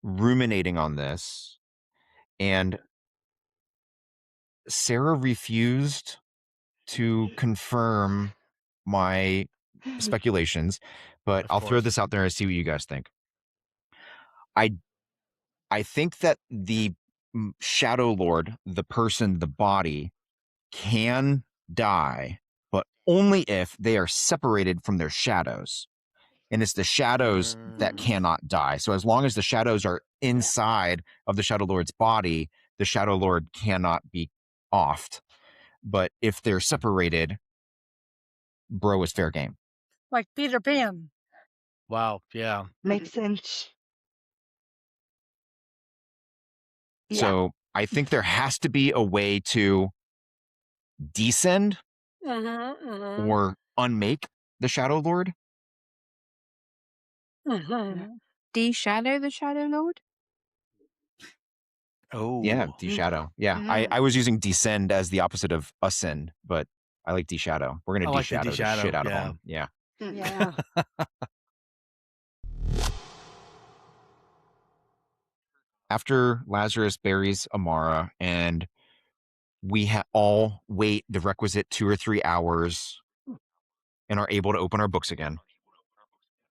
ruminating on this, and Sarah refused to confirm my speculations, but I'll throw this out there and see what you guys think. I think that the Shadow Lord, the person, the body, can die, but only if they are separated from their shadows. And it's the shadows that cannot die. So as long as the shadows are inside of the Shadow Lord's body, the Shadow Lord cannot be offed. But if they're separated, bro is fair game. Like Peter Pan. Wow. Yeah. Makes sense. Yeah. So I think there has to be a way to descend or unmake the Shadow Lord. De-shadow the Shadow Lord? Oh. Yeah, deshadow. Yeah, I was using descend as the opposite of ascend, but I like deshadow. We're gonna I like the deshadow the shit deshadow, out of yeah. them. Yeah. Yeah. After Lazarus buries Amara and we all wait the requisite 2 or 3 hours and are able to open our books again,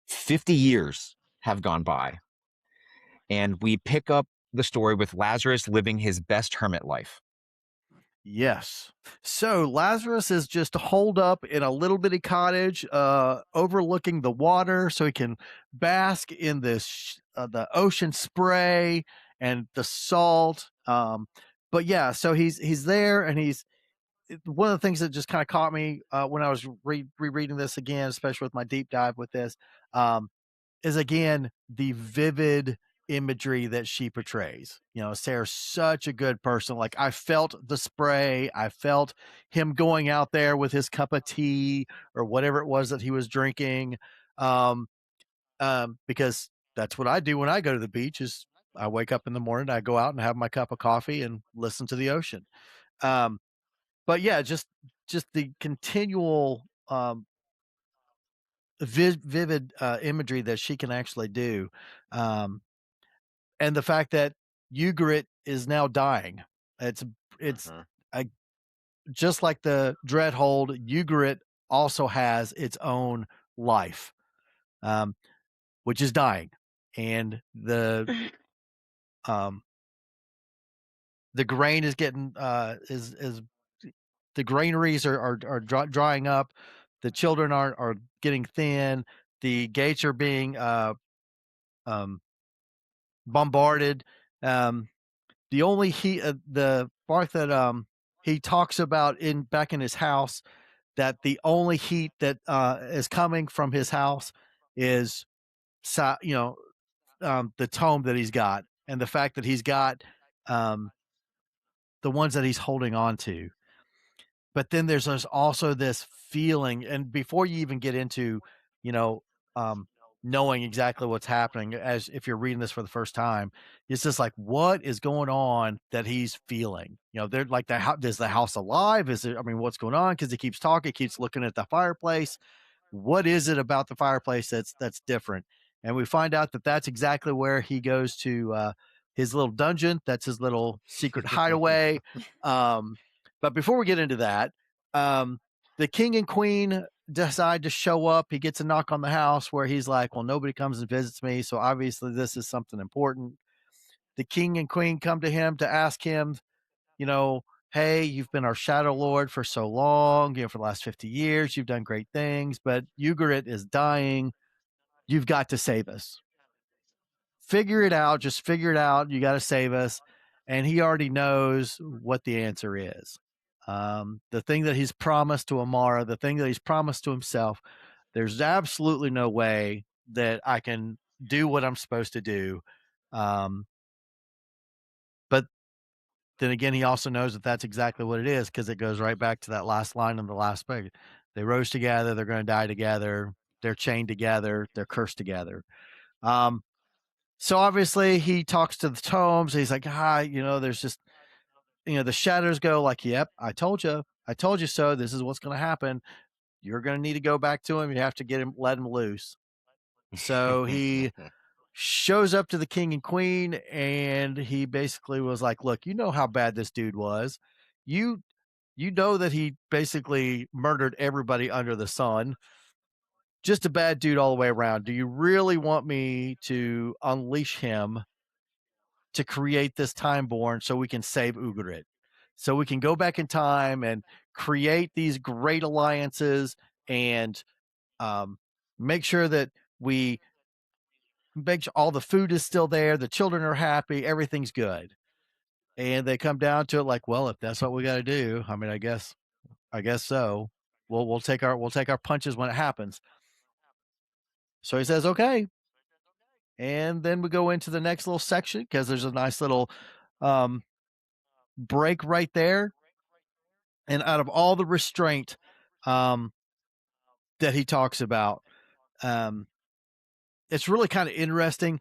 50 years have gone by. And we pick up the story with Lazarus living his best hermit life. Yes. So Lazarus is just holed up in a little bitty cottage overlooking the water so he can bask in this the ocean spray and the salt. But yeah, so he's there, and he's one of the things that just kind of caught me when I was rereading this again, especially with my deep dive with this, is again the vivid imagery that she portrays. You know, Sarah's such a good person. Like, I felt the spray, I felt him going out there with his cup of tea or whatever it was that he was drinking. Because that's what I do when I go to the beach. Is I wake up in the morning, I go out and have my cup of coffee and listen to the ocean. But yeah, just the continual vivid imagery that she can actually do. And the fact that Ygritte is now dying. It's I, just like the Dreadhold, Ygritte also has its own life, which is dying, and the grain is getting is the granaries are drying up. The children are getting thin. The gates are being bombarded. The only the part that he talks about back in his house, that the only heat that is coming from his house is the tome that he's got, and the fact that he's got the ones that he's holding on to. But then there's also this feeling, and before you even get into, you know, knowing exactly what's happening, as if you're reading this for the first time, it's just like, what is going on that he's feeling? You know, they're like, is the house alive? Is it? I mean, what's going on? Because he keeps talking, keeps looking at the fireplace. What is it about the fireplace that's different? And we find out that that's exactly where he goes to his little dungeon. That's his little secret hideaway. But before we get into that, the king and queen decide to show up. He gets a knock on the house where he's like, well, nobody comes and visits me, so obviously this is something important. The king and queen come to him to ask him, you know, hey, you've been our shadow lord for so long, for the last 50 years, you've done great things, but Ygritte is dying. You've got to save us. Figure it out. Just figure it out. You got to save us. And he already knows what the answer is. The thing that he's promised to Amara, the thing that he's promised to himself, there's absolutely no way that I can do what I'm supposed to do. But then again, he also knows that that's exactly what it is, because it goes right back to that last line in the last page. They rose together. They're going to die together. They're chained together. They're cursed together. So obviously he talks to the tomes. He's like, there's just, the shadows go like, yep, I told you so. This is what's going to happen. You're going to need to go back to him. You have to let him loose. So he shows up to the king and queen, and he basically was like, look, you know how bad this dude was. You know that he basically murdered everybody under the sun. Just a bad dude all the way around. Do you really want me to unleash him to create this Timeborn so we can save Ygritte? So we can go back in time and create these great alliances and make sure that we make sure all the food is still there, the children are happy, everything's good. And they come down to it like, well, if that's what we got to do, I mean, I guess so. We'll take our punches when it happens. So he says, okay. And then we go into the next little section, because there's a nice little break right there. And out of all the restraint that he talks about, it's really kind of interesting.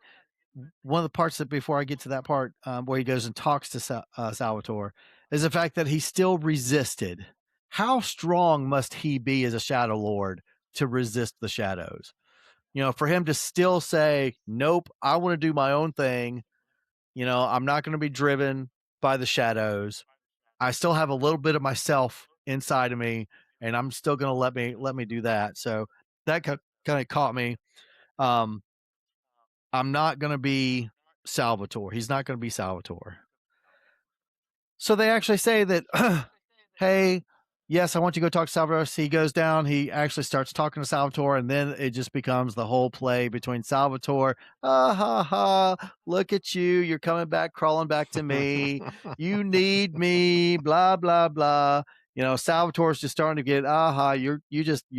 One of the parts that, before I get to that part where he goes and talks to Salvatore, is the fact that he still resisted how strong must he be as a Shadow Lord to resist the shadows? You know, for him to still say, nope, I want to do my own thing. You know, I'm not going to be driven by the shadows. I still have a little bit of myself inside of me, and I'm still going to let me do that. So that kind of caught me. I'm not going to be Salvatore. He's not going to be Salvatore. So they actually say that, hey, yes, I want you to go talk to Salvatore. So he goes down. He actually starts talking to Salvatore, and then it just becomes the whole play between Salvatore. Ah, ha, ha. Look at you. You're coming back, crawling back to me. You need me, blah, blah, blah. You know, Salvatore's just starting to get, aha, you're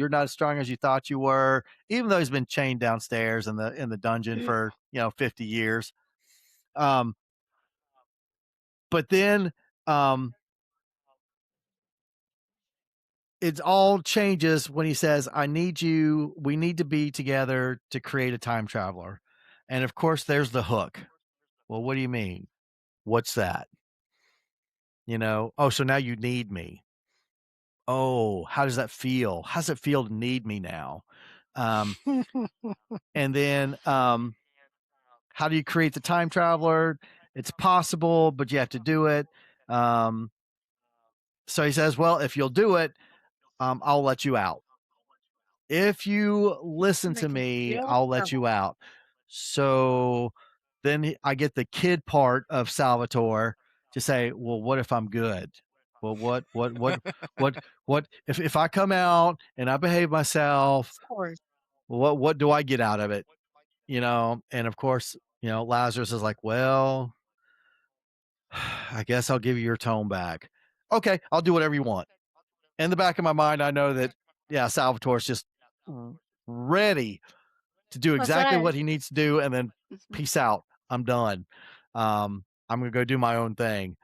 not as strong as you thought you were, even though he's been chained downstairs in the dungeon for, 50 years. But then it all changes when he says, we need to be together to create a time traveler. And of course, there's the hook. Well, what do you mean? What's that? Oh, so now you need me. Oh, how does that feel? How does it feel to need me now? And then, how do you create the time traveler? It's possible, but you have to do it. So he says, well, if you'll do it, I'll let you out. If you listen to me, I'll let you out. So then I get the kid part of Salvatore to say, well, what if I'm good? Well, what if I come out and I behave myself, Of course. what do I get out of it? And of course, Lazarus is like, well, I guess I'll give you your tome back. Okay, I'll do whatever you want. In the back of my mind, I know that, yeah, Salvatore's just ready to do exactly what he needs to do, and then peace out. I'm done. I'm gonna go do my own thing.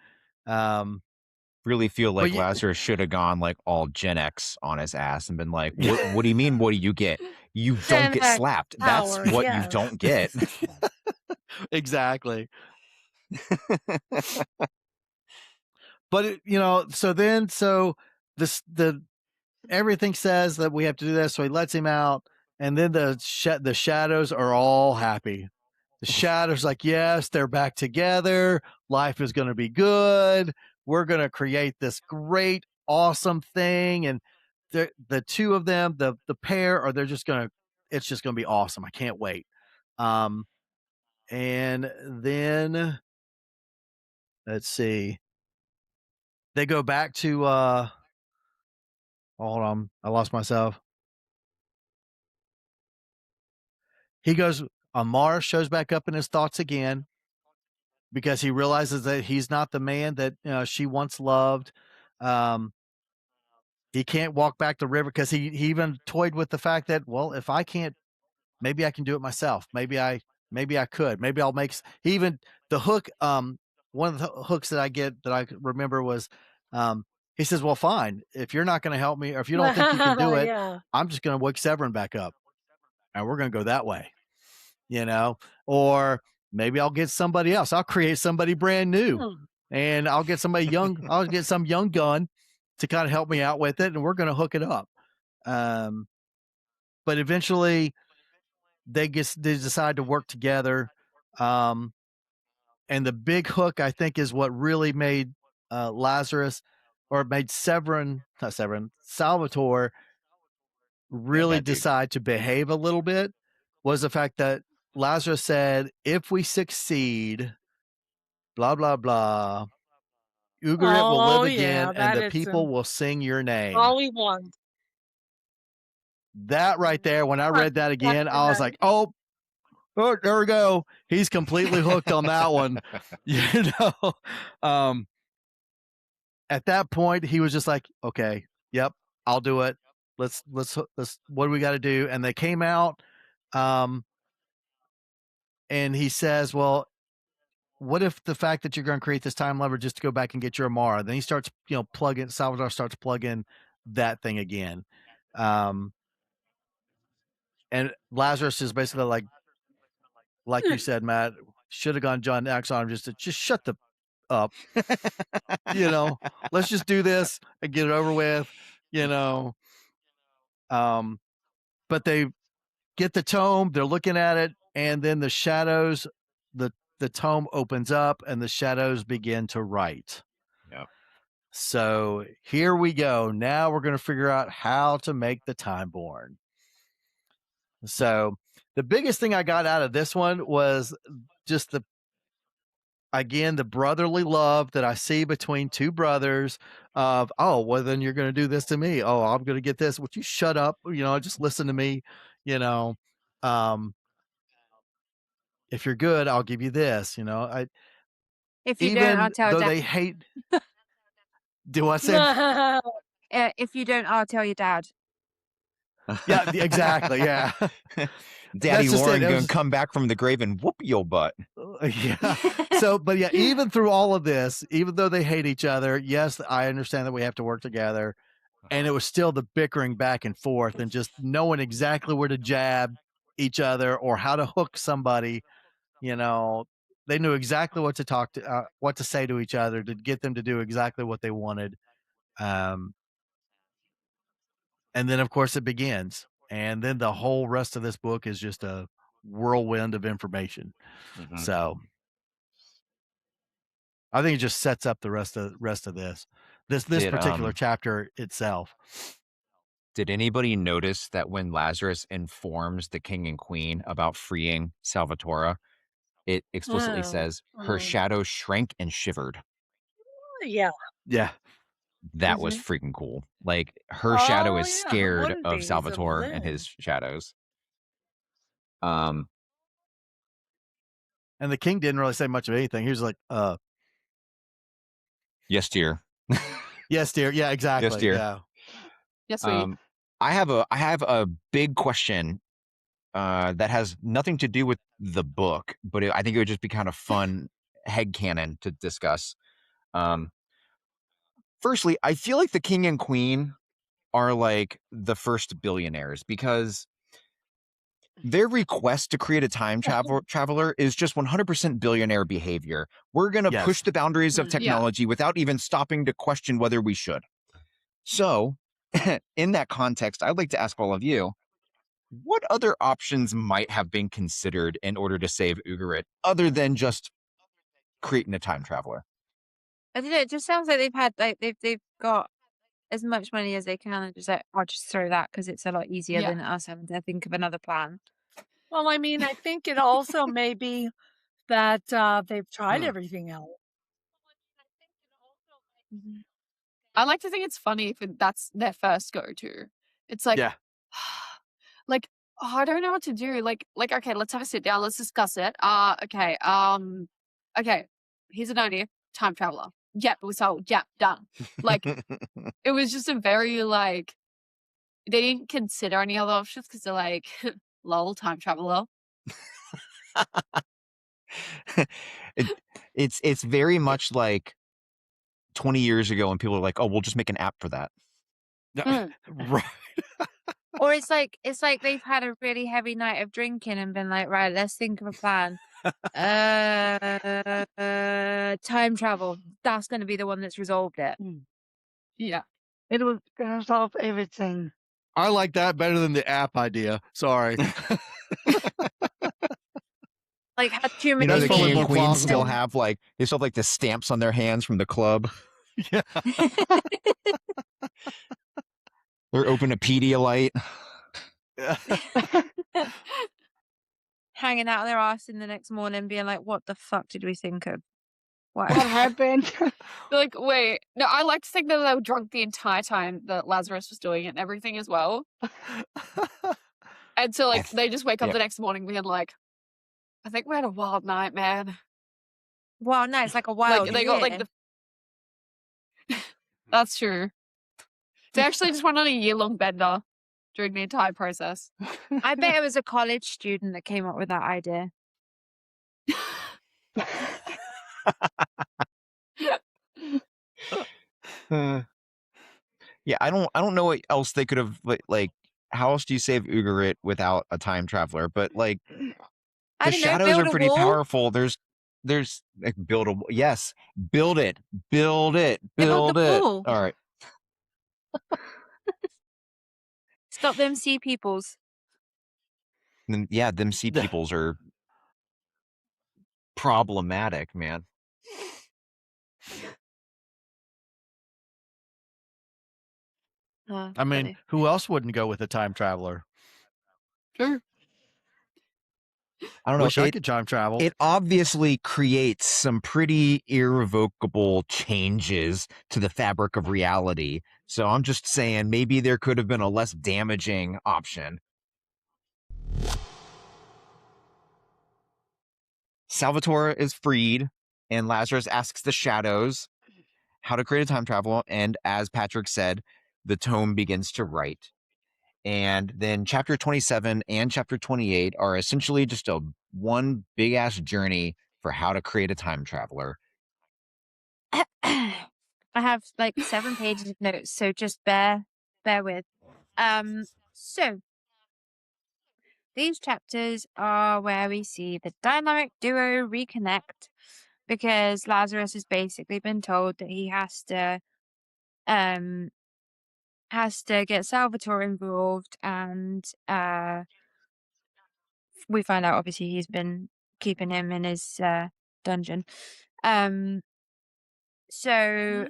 Really feel like yeah, Lazarus should have gone like all Gen X on his ass and been like, what do you mean? What do you get? You don't get slapped. That's power, what yeah. you don't get. exactly. But the everything says that we have to do this, so he lets him out, and then the shadows are all happy. The shadows like, yes, they're back together. Life is going to be good. We're going to create this great, awesome thing, and the two of them, the pair, are it's just going to be awesome. I can't wait. And then let's see. They go back to hold on, I lost myself. He goes, Amar shows back up in his thoughts again because he realizes that he's not the man that she once loved. He can't walk back the river because he even toyed with the fact that, well, if I can't, maybe I can do it myself. Maybe I could. Maybe I'll make. He even the hook. One of the hooks that I get that I remember was, he says, well, fine. If you're not going to help me, or if you don't think you can do it, Yeah. I'm just going to wake Severin back up, and we're going to go that way. Or maybe I'll get somebody else. I'll create somebody brand new, and I'll get somebody young. I'll get some young gun to kind of help me out with it, and we're going to hook it up. But eventually they decide to work together. And the big hook, I think, is what really made Lazarus, or made Salvatore really decide to behave a little bit, was the fact that Lazarus said, if we succeed, blah, blah, blah, Ugarit will live again, and the people will sing your name. All we want. That right there, when I read that again, I was like, oh, there we go. He's completely hooked on that one. At that point, he was just like, okay, yep, I'll do it. Let's what do we got to do? And they came out, and he says, well, what if the fact that you're going to create this time lever just to go back and get your Amara? Then he starts, Salvador starts plugging that thing again. And Lazarus is basically like you said, Matt, should have gone John X on him, just shut the up. Let's just do this and get it over with. But they get the tome, they're looking at it, and then the shadows, the tome opens up and the shadows begin to write. Yep. So here we go. Now we're going to figure out how to make the Timeborn. So the biggest thing I got out of this one was just the brotherly love that I see between two brothers of, oh, well, then you're going to do this to me. Oh, I'm going to get this. Would you shut up? Just listen to me. If you're good, I'll give you this. If you don't, I'll tell though Dad. they hate. Do I say? If you don't, I'll tell your dad. Yeah, exactly. Yeah. Daddy Lauren going to come back from the grave and whoop your butt. Yeah. So, but yeah, even through all of this, even though they hate each other, yes, I understand that we have to work together. And it was still the bickering back and forth and just knowing exactly where to jab each other or how to hook somebody. They knew exactly what to what to say to each other to get them to do exactly what they wanted. And then, of course, it begins. And then the whole rest of this book is just a whirlwind of information. Mm-hmm. So I think it just sets up the rest of this particular chapter itself. Did anybody notice that when Lazarus informs the king and queen about freeing Salvatore, it explicitly says her shadow shrank and shivered? Yeah. Yeah. That was freaking cool. Like her shadow is scared of Salvatore and his shadows. And the king didn't really say much of anything. He was like, yes, dear. Yes, dear. Yeah, exactly. Yes, dear. Yeah. Yes, sweet. I have a big question that has nothing to do with the book, but I think it would just be kind of fun headcanon to discuss. Firstly, I feel like the king and queen are like the first billionaires because their request to create a time traveler is just 100% billionaire behavior. We're going to push the boundaries of technology without even stopping to question whether we should. So, in that context, I'd like to ask all of you, what other options might have been considered in order to save Ugarit other than just creating a time traveler? I don't know. It just sounds like they've got as much money as they can and just like, I'll just throw that because it's a lot easier than us having to think of another plan. Well, I mean, I think it also may be that they've tried everything else. I like to think it's funny if that's their first go-to. It's like, like, oh, I don't know what to do. Like, okay, let's have a sit down. Let's discuss it. Okay. Here's an idea. Time traveler. Yep, it was sold. Yep, done. Like, it was just a very they didn't consider any other options because they're like, lol, time traveler. It's very much like 20 years ago when people are like, oh, we'll just make an app for that. Right. Or it's like they've had a really heavy night of drinking and been like, right, let's think of a plan. Time travel. That's going to be the one that's resolved it. Yeah. It was gonna solve everything. I like that better than the app idea. Sorry. Like had too many. The king and queen still have they still have the stamps on their hands from the club. Yeah. They're open to Pedialyte. Hanging out of their ass in the next morning being like, what the fuck did we think of? What happened? They're like, wait. No, I like to think that they were drunk the entire time that Lazarus was doing it and everything as well. And so they just wake up the next morning being like, I think we had a wild night, man. Wild night, it's like a wild they got That's true. They actually just went on a year-long bender during the entire process. I bet it was a college student that came up with that idea. Yeah, I don't know what else they could have like. How else do you save Ugarit without a time traveler? But the shadows are pretty powerful. There's there's like, build a yes, build it, build it, They built build the it. wall. All right. Stop them sea peoples. Then yeah, them sea peoples are problematic, man. I mean, Funny. who else wouldn't go with a time traveler? Sure. I don't know. Wish I could time travel. It obviously creates some pretty irrevocable changes to the fabric of reality. So I'm just saying maybe there could have been a less damaging option. Salvatore is freed, and Lazarus asks the shadows how to create a time travel. And as Patrick said, the tome begins to write. And then chapter 27 and chapter 28 are essentially just a one big ass journey for how to create a time traveler. I have like 7 pages of notes, so just bear with. So these chapters are where we see the dynamic duo reconnect because Lazarus has basically been told that he has to get Salvatore involved, and we find out obviously he's been keeping him in his dungeon. So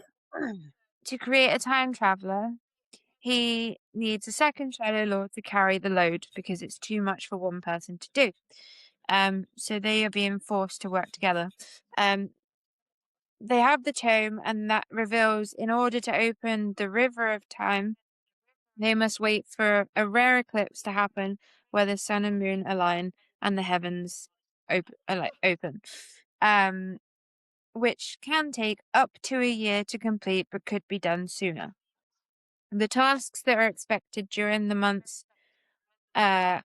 to create a time traveler, he needs a second Shadow Lord to carry the load because it's too much for one person to do. So they are being forced to work together. They have the tome, and that reveals in order to open the river of time, they must wait for a rare eclipse to happen where the sun and moon align and the heavens open. Which can take up to a year to complete but could be done sooner. The tasks that are expected during the months is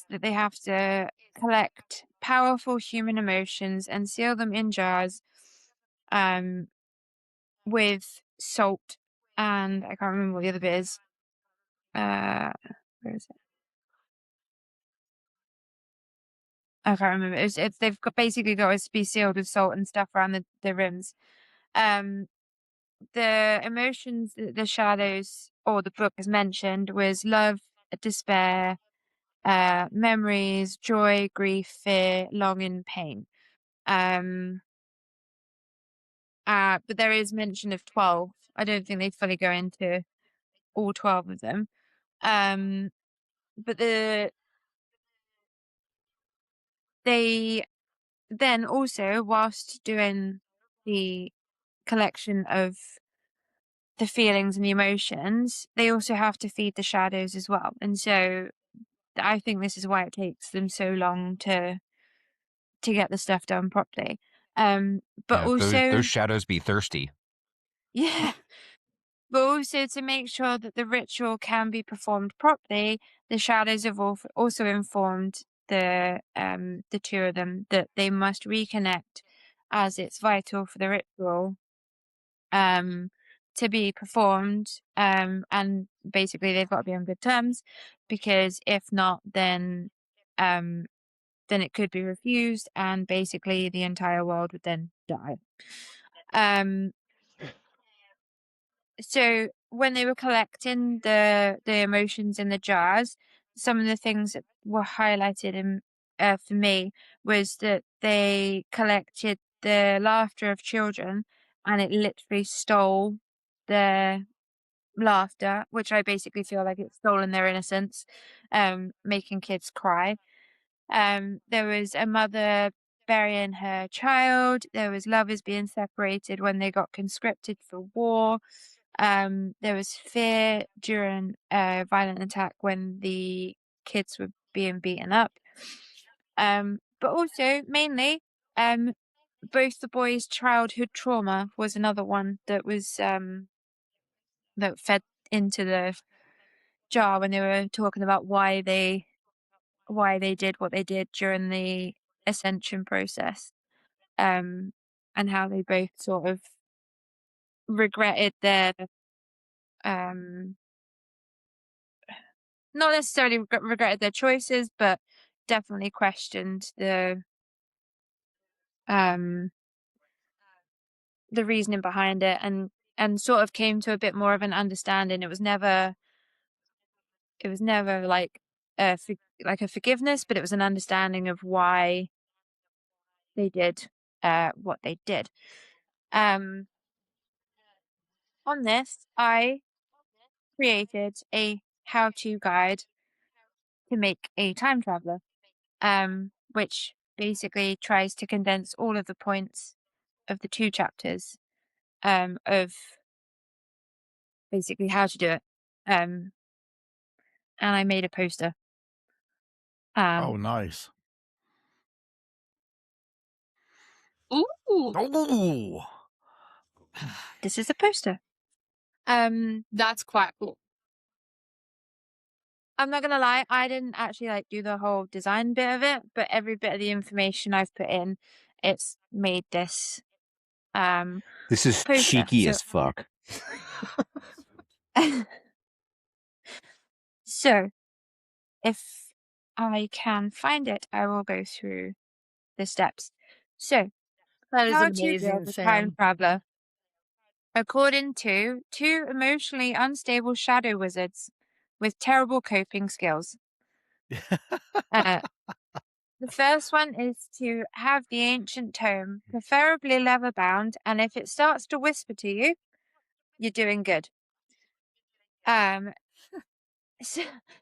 that they have to collect powerful human emotions and seal them in jars with salt, and I can't remember what the other bit is. Where is it? I can't remember. They've basically got to be sealed with salt and stuff around the rims. The emotions that the shadows or the book has mentioned was love, despair, memories, joy, grief, fear, longing, pain. But there is mention of 12. I don't think they fully go into all 12 of them. But they then also, whilst doing the collection of the feelings and the emotions, they also have to feed the shadows as well. And so I think this is why it takes them so long to get the stuff done properly. But Yeah, also, those shadows be thirsty. yeah, but also to make sure that the ritual can be performed properly, the shadows have also informed the two of them that they must reconnect, as it's vital for the ritual to be performed, and basically they've got to be on good terms, because if not, then it could be refused, and basically the entire world would then die. So when they were collecting the emotions in the jars, some of the things that were highlighted in for me was that they collected the laughter of children, and it literally stole their laughter, which I basically feel like it's stolen their innocence, making kids cry. There was a mother burying her child. There was lovers being separated when they got conscripted for war. There was fear during a violent attack when the kids were being beaten up. But also, mainly, both the boys' childhood trauma was another one that was that fed into the jar when they were talking about why they did what they did during the ascension process, and how they both sort of regretted their not necessarily regretted their choices, but definitely questioned the reasoning behind it, and sort of came to a bit more of an understanding. It was never like a forgiveness, but it was an understanding of why they did what they did. On this, I created a how-to guide to make a time traveler, which basically tries to condense all of the points of the 2 chapters of basically how to do it. And I made a poster. Oh, nice. Ooh. Oh, This is a poster. That's quite cool. I'm not gonna lie, I didn't actually like do the whole design bit of it, but every bit of the information I've put in, it's made this This is poster. cheeky So, as fuck. so if I can find it, I will go through the steps. So, That is how to amazing, build a time Sam. traveler. According to 2 emotionally unstable shadow wizards with terrible coping skills. The first one is to have the ancient tome, preferably leather bound, and if it starts to whisper to you, you're doing good.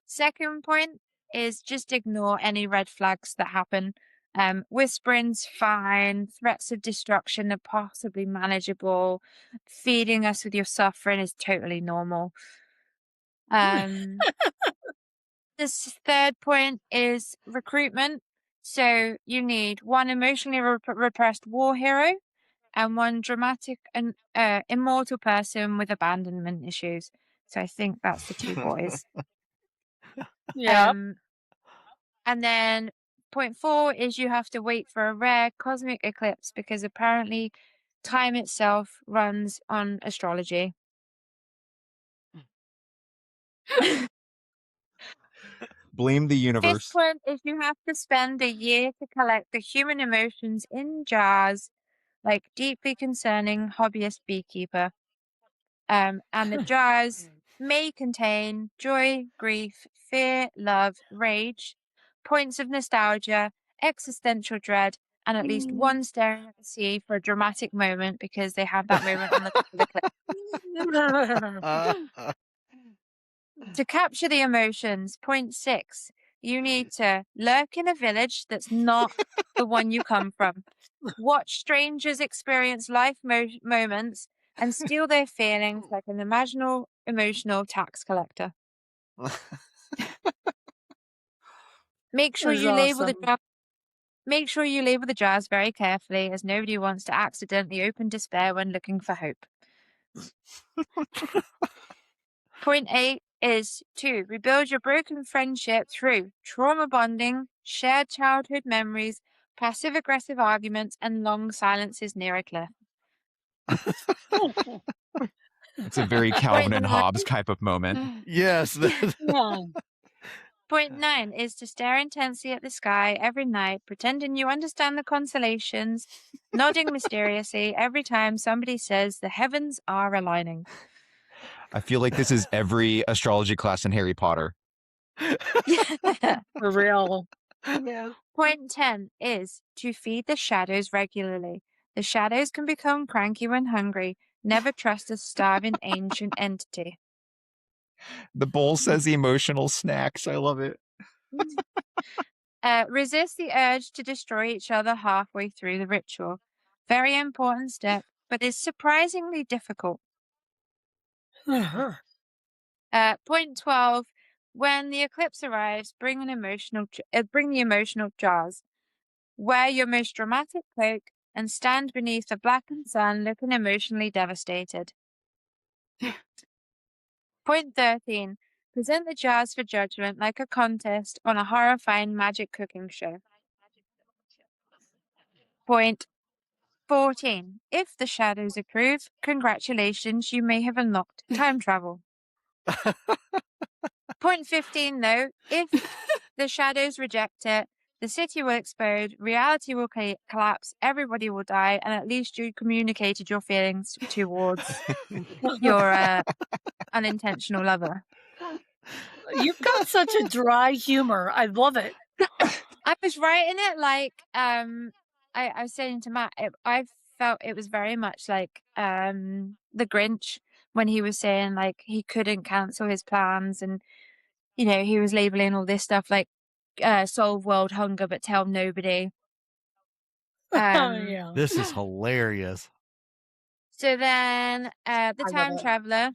Second point is just ignore any red flags that happen. Whispering's fine. Threats of destruction are possibly manageable. Feeding us with your suffering is totally normal. This third point is recruitment. So you need 1 emotionally repressed war hero and 1 dramatic and immortal person with abandonment issues. So I think that's the 2 boys. Yep. And then point 4 is you have to wait for a rare cosmic eclipse because apparently time itself runs on astrology. Blame the Fifth universe. point is you have to spend a year to collect the human emotions in jars, like deeply concerning hobbyist beekeeper. And the jars may contain joy, grief, fear, love, rage, points of nostalgia, existential dread, and at least 1 staring at the sea for a dramatic moment because they have that moment on the top of the cliff. To capture the emotions, point 6, you need to lurk in a village that's not the one you come from. Watch strangers experience life moments and steal their feelings like an emotional tax collector. Make sure That is you label the awesome. jars. Make sure you label the jars very carefully, as nobody wants to accidentally open despair when looking for hope. Point 8 is to rebuild your broken friendship through trauma bonding, shared childhood memories, passive-aggressive arguments, and long silences near a cliff. It's a very Calvin and 9. Hobbes type of moment. yes. Yeah. Point 9 is to stare intensely at the sky every night, pretending you understand the constellations, nodding mysteriously every time somebody says the heavens are aligning. I feel like this is every astrology class in Harry Potter. For real. Yeah. Point 10 is to feed the shadows regularly. The shadows can become cranky when hungry. Never trust a starving ancient entity. The bowl says emotional snacks. I love it. Resist the urge to destroy each other halfway through the ritual. Very important step, but is surprisingly difficult. Point 12. When the eclipse arrives, bring the emotional jars. Wear your most dramatic cloak and stand beneath the blackened sun looking emotionally devastated. Point 13. Present the jars for judgment like a contest on a horrifying magic cooking show. Point 14. If the shadows approve, congratulations, you may have unlocked time travel. Point 15, though, if the shadows reject it, the city will explode, reality will collapse, everybody will die, and at least you communicated your feelings towards your unintentional lover. You've got such a dry humor. I love it. I was writing it like I was saying to Matt, I felt it was very much like the Grinch when he was saying like he couldn't cancel his plans, and you know he was labeling all this stuff like solve world hunger but tell nobody. Yeah. This is hilarious. So then the I love time it. traveler.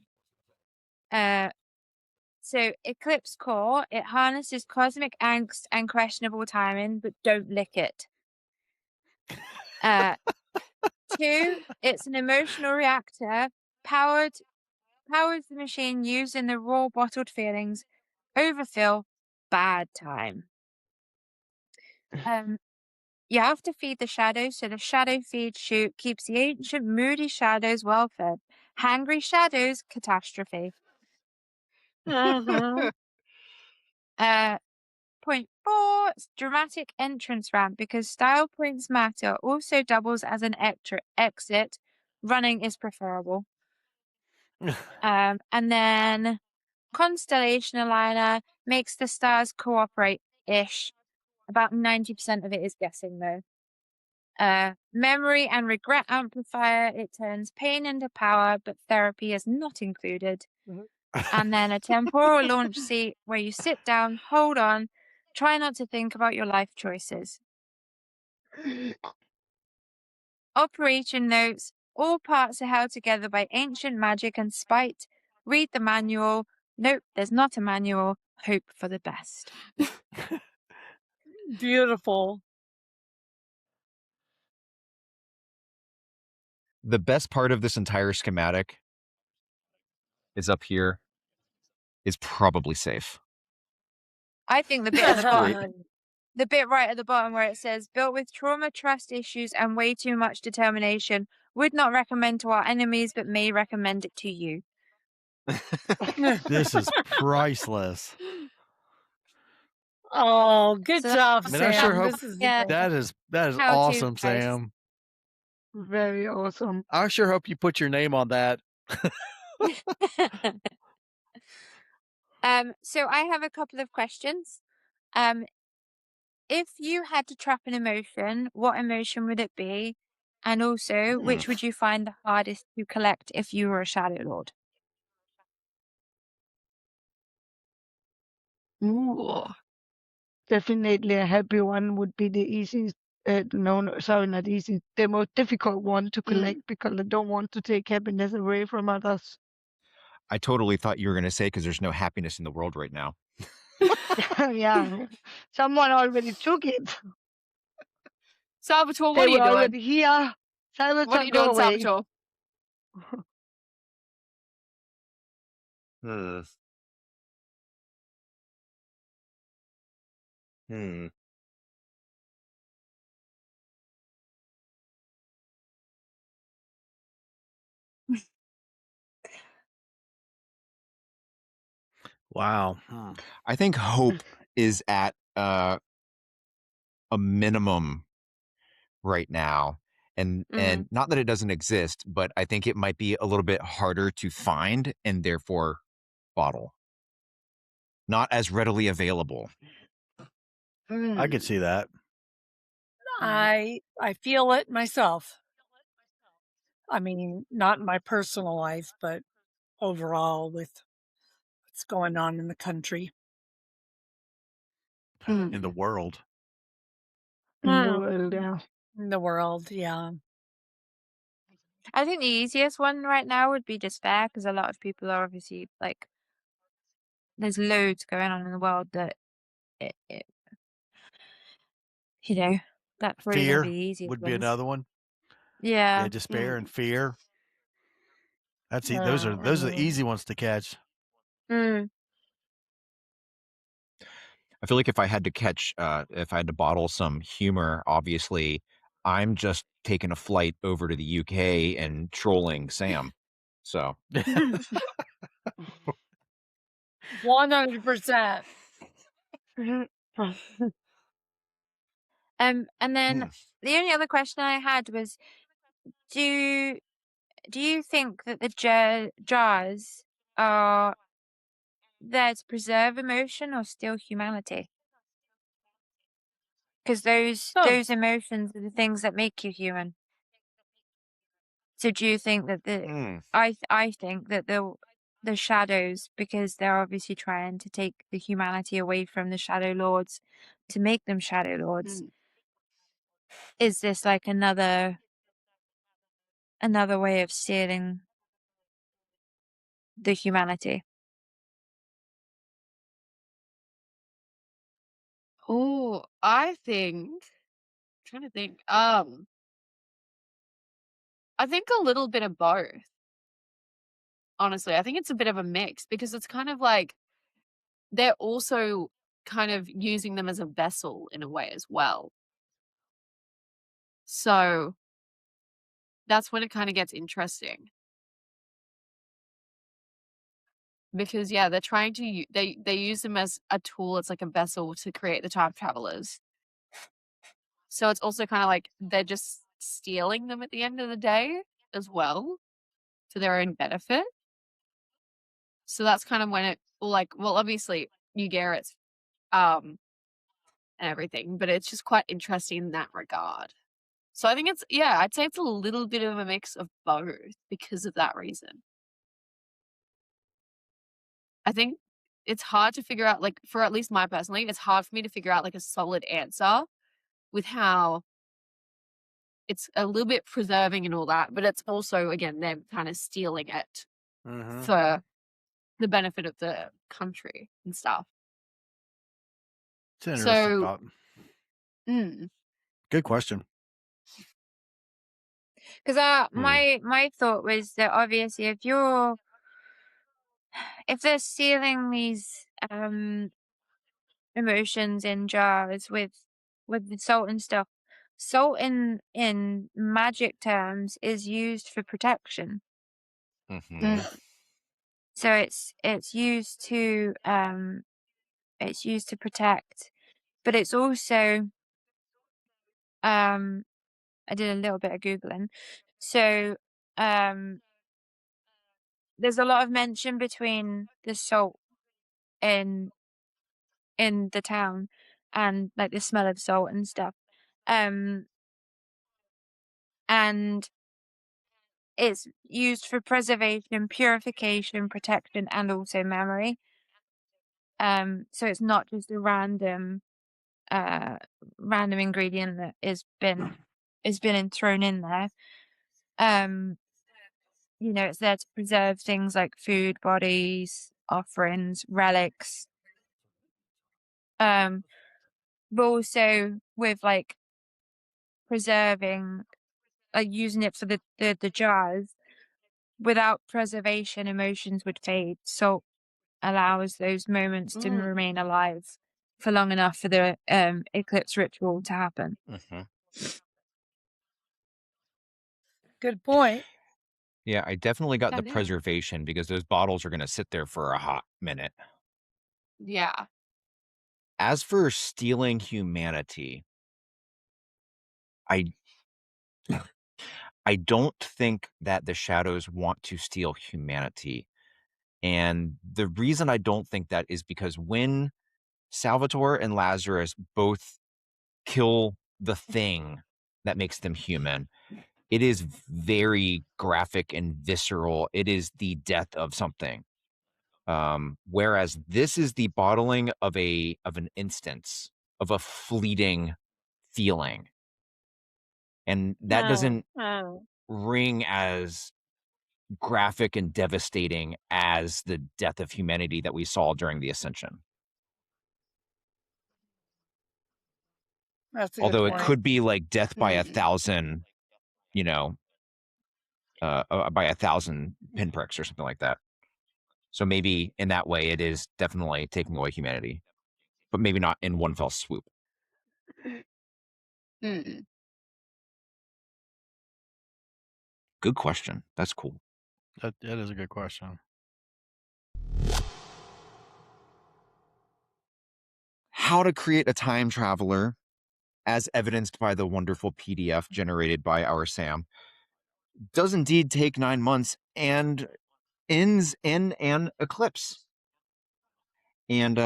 So Eclipse Core, it harnesses cosmic angst and questionable timing, but don't lick it. 2, it's an emotional reactor, powers the machine using the raw bottled feelings. Overfill, bad time. You have to feed the shadows, so the shadow feed chute keeps the ancient moody shadows well fed. Hangry shadows, catastrophe. Mhm. Point 4, dramatic entrance ramp because style points matter. Also doubles as an exit. Running is preferable. And then constellation aligner makes the stars cooperate-ish. About 90% of it is guessing though. Memory and regret amplifier, it turns pain into power, but therapy is not included. And then a temporal launch seat where you sit down, hold on, try not to think about your life choices. Operation notes, all parts are held together by ancient magic and spite. Read the manual. Nope, there's not a manual. Hope for the best. Beautiful. The best part of this entire schematic is up here. Is probably safe. I think the bit at the bottom, Great. the bit right at the bottom where it says, built with trauma, trust issues, and way too much determination, would not recommend to our enemies, but may recommend it to you. This is priceless. Oh, good So job, Man, I sure Sam. hope This is yeah, that is how to awesome, post. Sam. Very awesome. I sure hope you put your name on that. So I have a couple of questions. If you had to trap an emotion, what emotion would it be? And also, which would you find the hardest to collect if you were a Shadow Lord? Ooh. Definitely a happy one would be the easiest. No, sorry, not easy. The most difficult one to collect because I don't want to take happiness away from others. I totally thought you were going to say because there's no happiness in the world right now. Yeah, someone already took it. Salvatore, what They are you were doing? already here. What are Salvatore, you go doing, away. Salvatore? Hmm. Hmm. Wow. I think hope is at a minimum right now. And not that it doesn't exist, but I think it might be a little bit harder to find and therefore bottle. Not as readily available. I could see that. I feel it myself. I mean, not in my personal life, but overall with what's going on in the country. In the world. In the world, yeah. In the world, yeah. I think the easiest one right now would be despair because a lot of people are obviously like, there's loads going on in the world that, you know, that's probably going to be Fear the easiest would be ones. another one. Yeah. Yeah, despair and fear. Those are the easy ones to catch. Mm. I feel like if I had to bottle some humor, obviously, I'm just taking a flight over to the UK and trolling Sam. So 100%. And then the only other question I had was, do you think that the jars are there to preserve emotion or steal humanity? Because those emotions are the things that make you human. So do you think that I think that the shadows, because they're obviously trying to take the humanity away from the Shadow Lords to make them Shadow Lords, is this like another way of stealing the humanity? Oh, trying to think. I think a little bit of both. Honestly, I think it's a bit of a mix because it's kind of like they're also kind of using them as a vessel in a way as well. So that's when it kind of gets interesting. Because yeah, they're trying to they use them as a tool, it's like a vessel to create the time travelers. So it's also kind of like they're just stealing them at the end of the day as well for their own benefit. So that's kind of when it well obviously you get it and everything, but it's just quite interesting in that regard. So I think I'd say it's a little bit of a mix of both because of that reason. I think it's hard to figure out, like, for at least my personally, it's hard for me to figure out like a solid answer with how it's a little bit preserving and all that, but it's also, again, them kind of stealing it for the benefit of the country and stuff. It's an interesting So, thought. mm, Good question. Because my thought was that obviously if they're stealing these emotions in jars with the salt and stuff, salt in magic terms is used for protection. So it's used to protect, but it's also I did a little bit of Googling. So there's a lot of mention between the salt in the town and like the smell of salt and stuff. And it's used for preservation, purification, protection, and also memory. So it's not just a random ingredient that has been thrown in there. It's there to preserve things like food, bodies, offerings, relics. But also with like preserving, like using it for the jars. Without preservation, emotions would fade. Salt allows those moments to remain alive for long enough for the eclipse ritual to happen. Good point. Yeah, I definitely got the Yeah. preservation because those bottles are going to sit there for a hot minute. yeah. As for stealing humanity, I don't think that the shadows want to steal humanity. And the reason I don't think that is because when Salvatore and Lazarus both kill the thing that makes them human, it is very graphic and visceral. It is the death of something. Whereas this is the bottling of an instance, of a fleeting feeling. And that doesn't ring as graphic and devastating as the death of humanity that we saw during the Ascension. That's a Although good it point. could be like death by 1,000, by 1,000 pinpricks or something like that. So maybe in that way, it is definitely taking away humanity, but maybe not in one fell swoop. Mm. Good question. That's cool. That is a good question. How to create a time traveler as evidenced by the wonderful PDF generated by our Sam, does indeed take 9 months and ends in an eclipse. And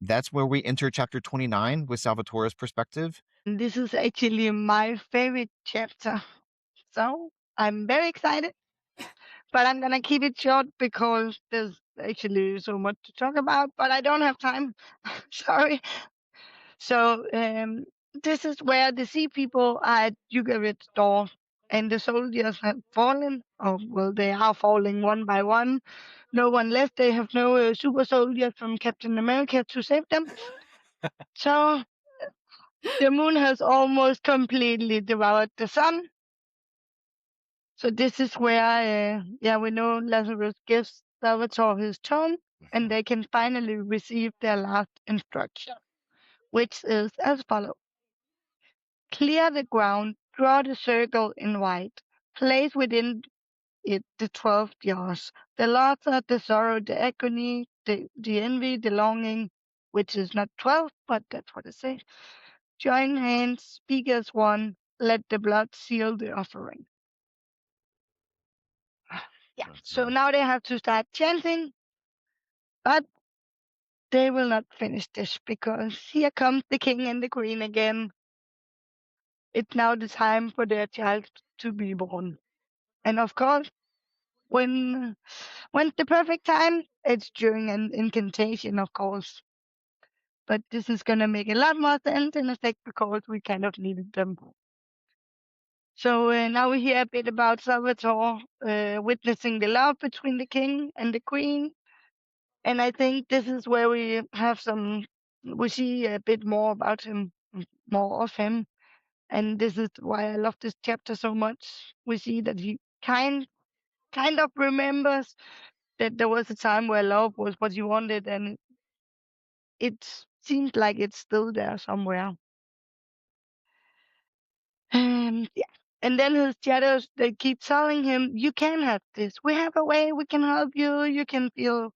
that's where we enter chapter 29 with Salvatore's perspective. This is actually my favorite chapter. So I'm very excited, but I'm gonna keep it short because there's actually so much to talk about, but I don't have time. Sorry. So this is where the sea people are at Ugarit's door, and the soldiers have fallen. Oh well, they are falling one by one. No one left. They have no super soldiers from Captain America to save them. So the moon has almost completely devoured the sun. So this is where, we know Lazarus gives Salvatore his tome, and they can finally receive their last instruction, which is as follows. Clear the ground, draw the circle in white, place within it the 12 jars, the laughter, the sorrow, the agony, the envy, the longing, which is not 12, but that's what it says. Join hands, speak as one, let the blood seal the offering. Yeah, so now they have to start chanting, but they will not finish this because here comes the king and the queen again. It's now the time for their child to be born. And of course, when's the perfect time? It's during an incantation, of course. But this is gonna make a lot more sense in a sec because we kind of needed them. So now we hear a bit about Salvatore witnessing the love between the king and the queen. And I think this is where we see a bit more about him, more of him. And this is why I love this chapter so much. We see that he kind of remembers that there was a time where love was what he wanted, and it seems like it's still there somewhere. Yeah. And then his shadows, they keep telling him, you can have this. We have a way. We can help you. You can feel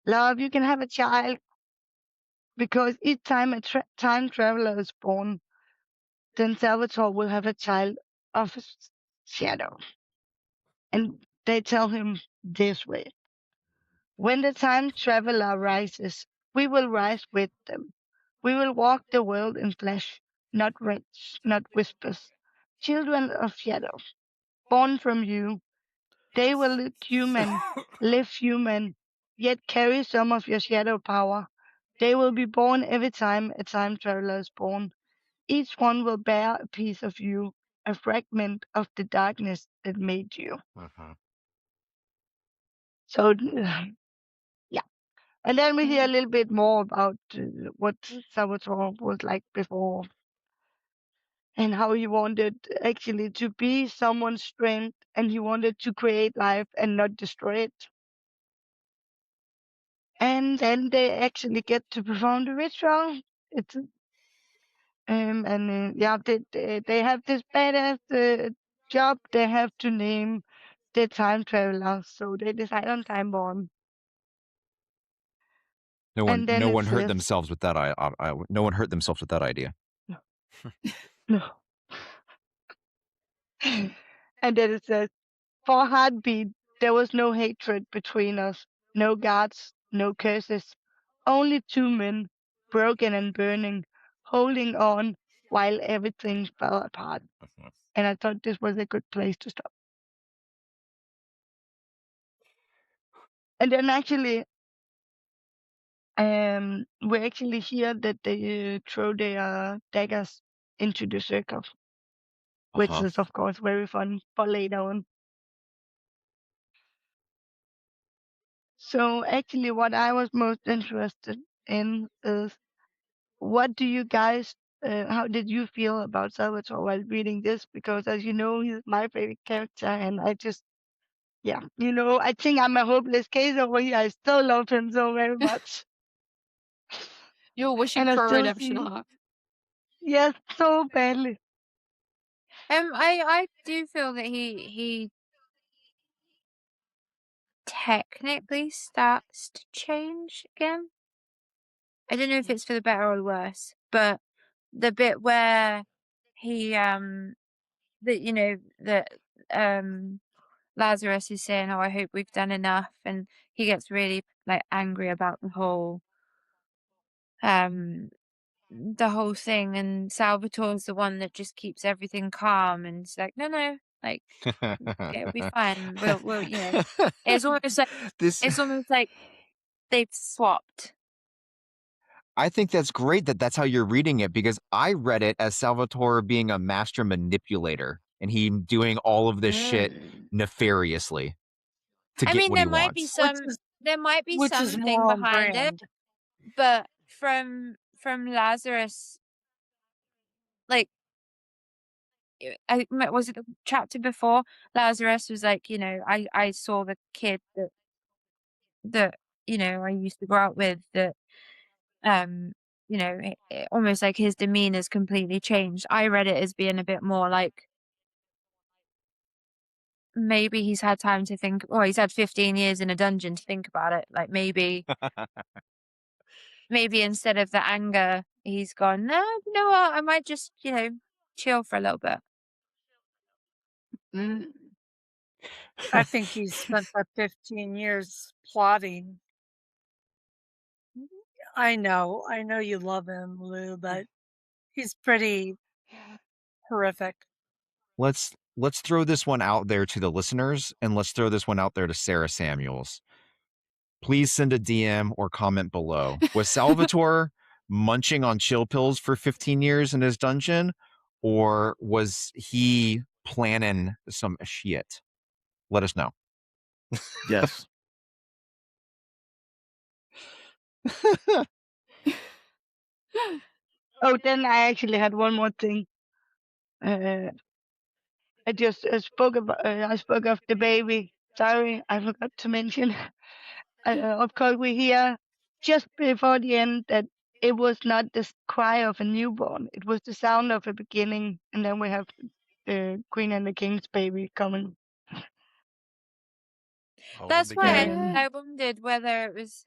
love. You can have a child. Because each time a time traveler is born, then Salvatore will have a child of his shadow. And they tell him this way. When the time traveler rises, we will rise with them. We will walk the world in flesh, not words, not whispers. Children of shadow, born from you, they will look human, live human, yet carry some of your shadow power. They will be born every time a time traveler is born. Each one will bear a piece of you, a fragment of the darkness that made you. So, yeah. And then we hear a little bit more about what Salvatore was like before and how he wanted actually to be someone's strength and he wanted to create life and not destroy it. And then they actually get to perform the ritual. It's they have this badass job they have to name the time traveler, so they decide on time bomb. No one, And then no it one hurt says, themselves with that. No one hurt themselves with that idea. no. And then it says, for heartbeat, there was no hatred between us, no gods, no curses, only two men, broken and burning, holding on while everything fell apart. And I thought this was a good place to stop. And then actually, we actually hear that they throw their daggers into the circle, which is of course very fun for later on. So actually, what I was most interested in is what do you guys, how did you feel about Salvatore while reading this? Because as you know, he's my favorite character, and I just, I think I'm a hopeless case over here. I still love him so very much. You're wishing And I for a still redemption see, arc. yes, so badly. I do feel that he technically starts to change again. I don't know if it's for the better or the worse, but the bit where he Lazarus is saying, "Oh, I hope we've done enough," and he gets really like angry about the whole thing, and Salvatore's the one that just keeps everything calm, and it's like, no, like it'll be fine. We'll it's almost like This it's almost like they've swapped. I think that's great that that's how you're reading it, because I read it as Salvatore being a master manipulator and he doing all of this shit nefariously to I get mean, what he wants. there might be which is something more on behind it, brand. but from Lazarus, like was it the chapter before? Lazarus was like, I saw the kid that I used to go out with, that almost like his demeanor's completely changed. I read it as being a bit more like maybe he's had time to think. Well, he's had 15 years in a dungeon to think about it. Like maybe instead of the anger, he's gone, no, you know what? I might just chill for a little bit. I think he spent that 15 years plotting. I know you love him, Lou, but he's pretty horrific. Let's throw this one out there to the listeners, and let's throw this one out there to Sara Samuels. Please send a DM or comment below. Was Salvatore munching on chill pills for 15 years in his dungeon, or was he planning some shit? Let us know. Yes. Oh, then I actually had one more thing. I just spoke about. I spoke of the baby. Sorry, I forgot to mention. Of course, we hear just before the end that it was not the cry of a newborn; it was the sound of a beginning, and then we have the Queen and the King's baby coming. That's why beginning. I wondered whether it was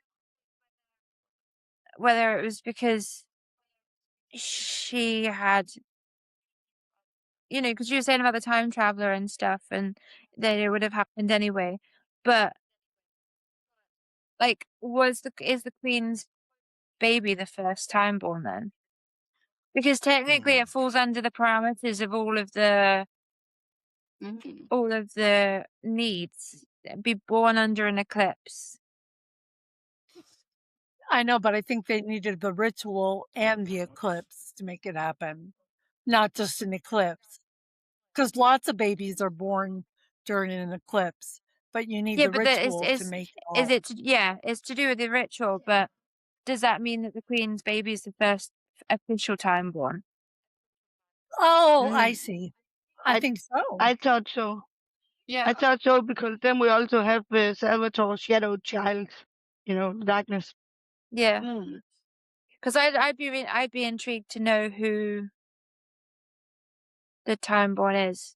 because she had, because you were saying about the time traveler and stuff, and that it would have happened anyway. But like, is the Queen's baby the first time born then? Because technically, it falls under the parameters of all of the needs. Be born under an eclipse. I know, but I think they needed the ritual and the eclipse to make it happen, not just an eclipse. Because lots of babies are born during an eclipse, but you need Yeah, the but ritual to make it all. it's to do with the ritual, but does that mean that the Queen's baby is the first official time born? Oh, I see. I I- think so. I thought so. Yeah. I thought so because then we also have Salvatore's shadow child, darkness. Yeah, because I'd be intrigued to know who the time born is.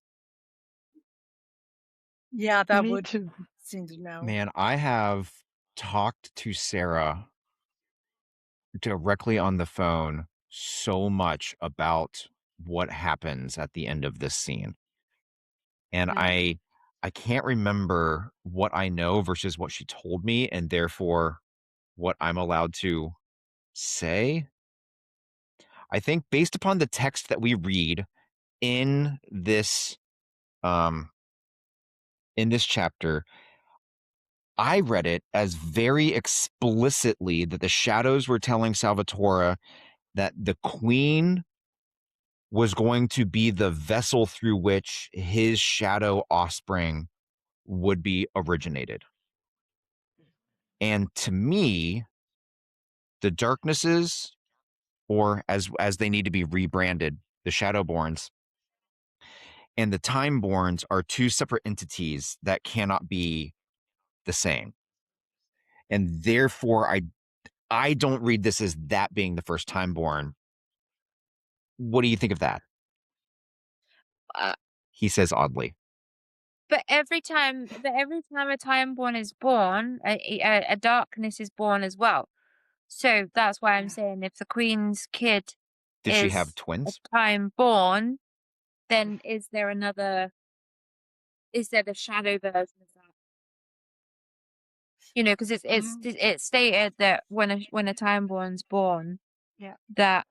Yeah, that Me would too. seem to know. Man, I have talked to Sara directly on the phone so much about what happens at the end of this scene. And I can't remember what I know versus what she told me, and therefore what I'm allowed to say. I think based upon the text that we read in this chapter, I read it as very explicitly that the shadows were telling Salvatore that the Queen was going to be the vessel through which his shadow offspring would be originated. And to me, the darknesses, or as they need to be rebranded, the Shadowborns and the Timeborns, are two separate entities that cannot be the same. And therefore, I don't read this as that being the first Timeborn. What do you think of that? He says oddly. But every time a timeborn is born, a darkness is born as well. So that's why I'm saying if the Queen's kid Did she have is twins? a time born, then is there the shadow version of that? You know, because it's stated that when a time-born's born, Yeah. that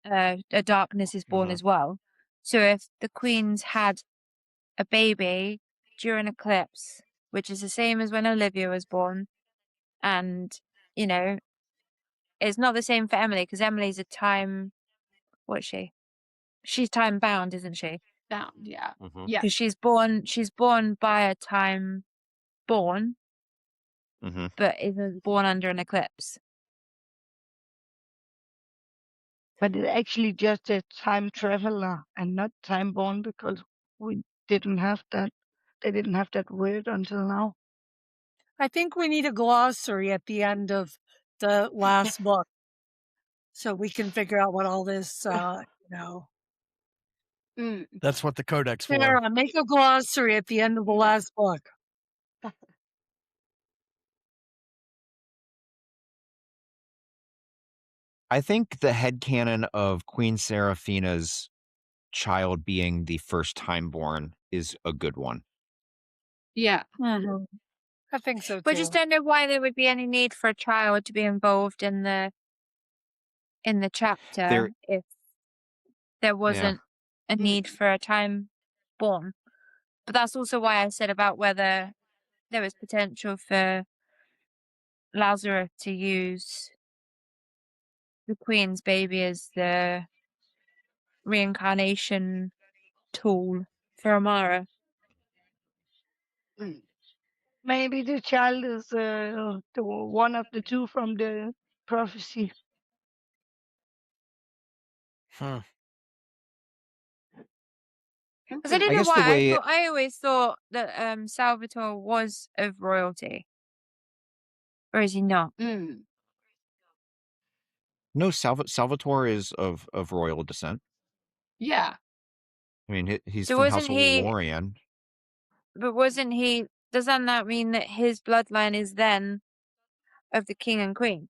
a darkness is born Mhm. as well. So if the queens had a baby during eclipse, which is the same as when Olivia was born, and you know, it's not the same for Emily because Emily's a time. What is she? She's time bound, isn't she? Down, yeah. Mhm. Yeah. Because she's born by a time born, Mhm. but isn't born under an eclipse. But it's actually just a time traveler and not time born because we didn't have that. They didn't have that word until now. I think we need a glossary at the end of the last book so we can figure out what all this, Mm. That's what the codex for. Sarah, make a glossary at the end of the last book. I think the headcanon of Queen Seraphina's child being the first time born is a good one. Yeah. I think so too. But I just don't know why there would be any need for a child to be involved in the chapter if there wasn't a need for a time born. But that's also why I said about whether there was potential for Lazarus to use the Queen's baby as the reincarnation tool for Amara. Maybe the child is the one of the two from the prophecy. Huh. Because I don't I know guess the why way I always thought that Salvatore was of royalty, or is he not? Mm. no Salvatore is of royal descent. Yeah. I mean, he's So from House wasn't of he? Lorien. But wasn't he? Doesn't that mean that his bloodline is then of the king and queen?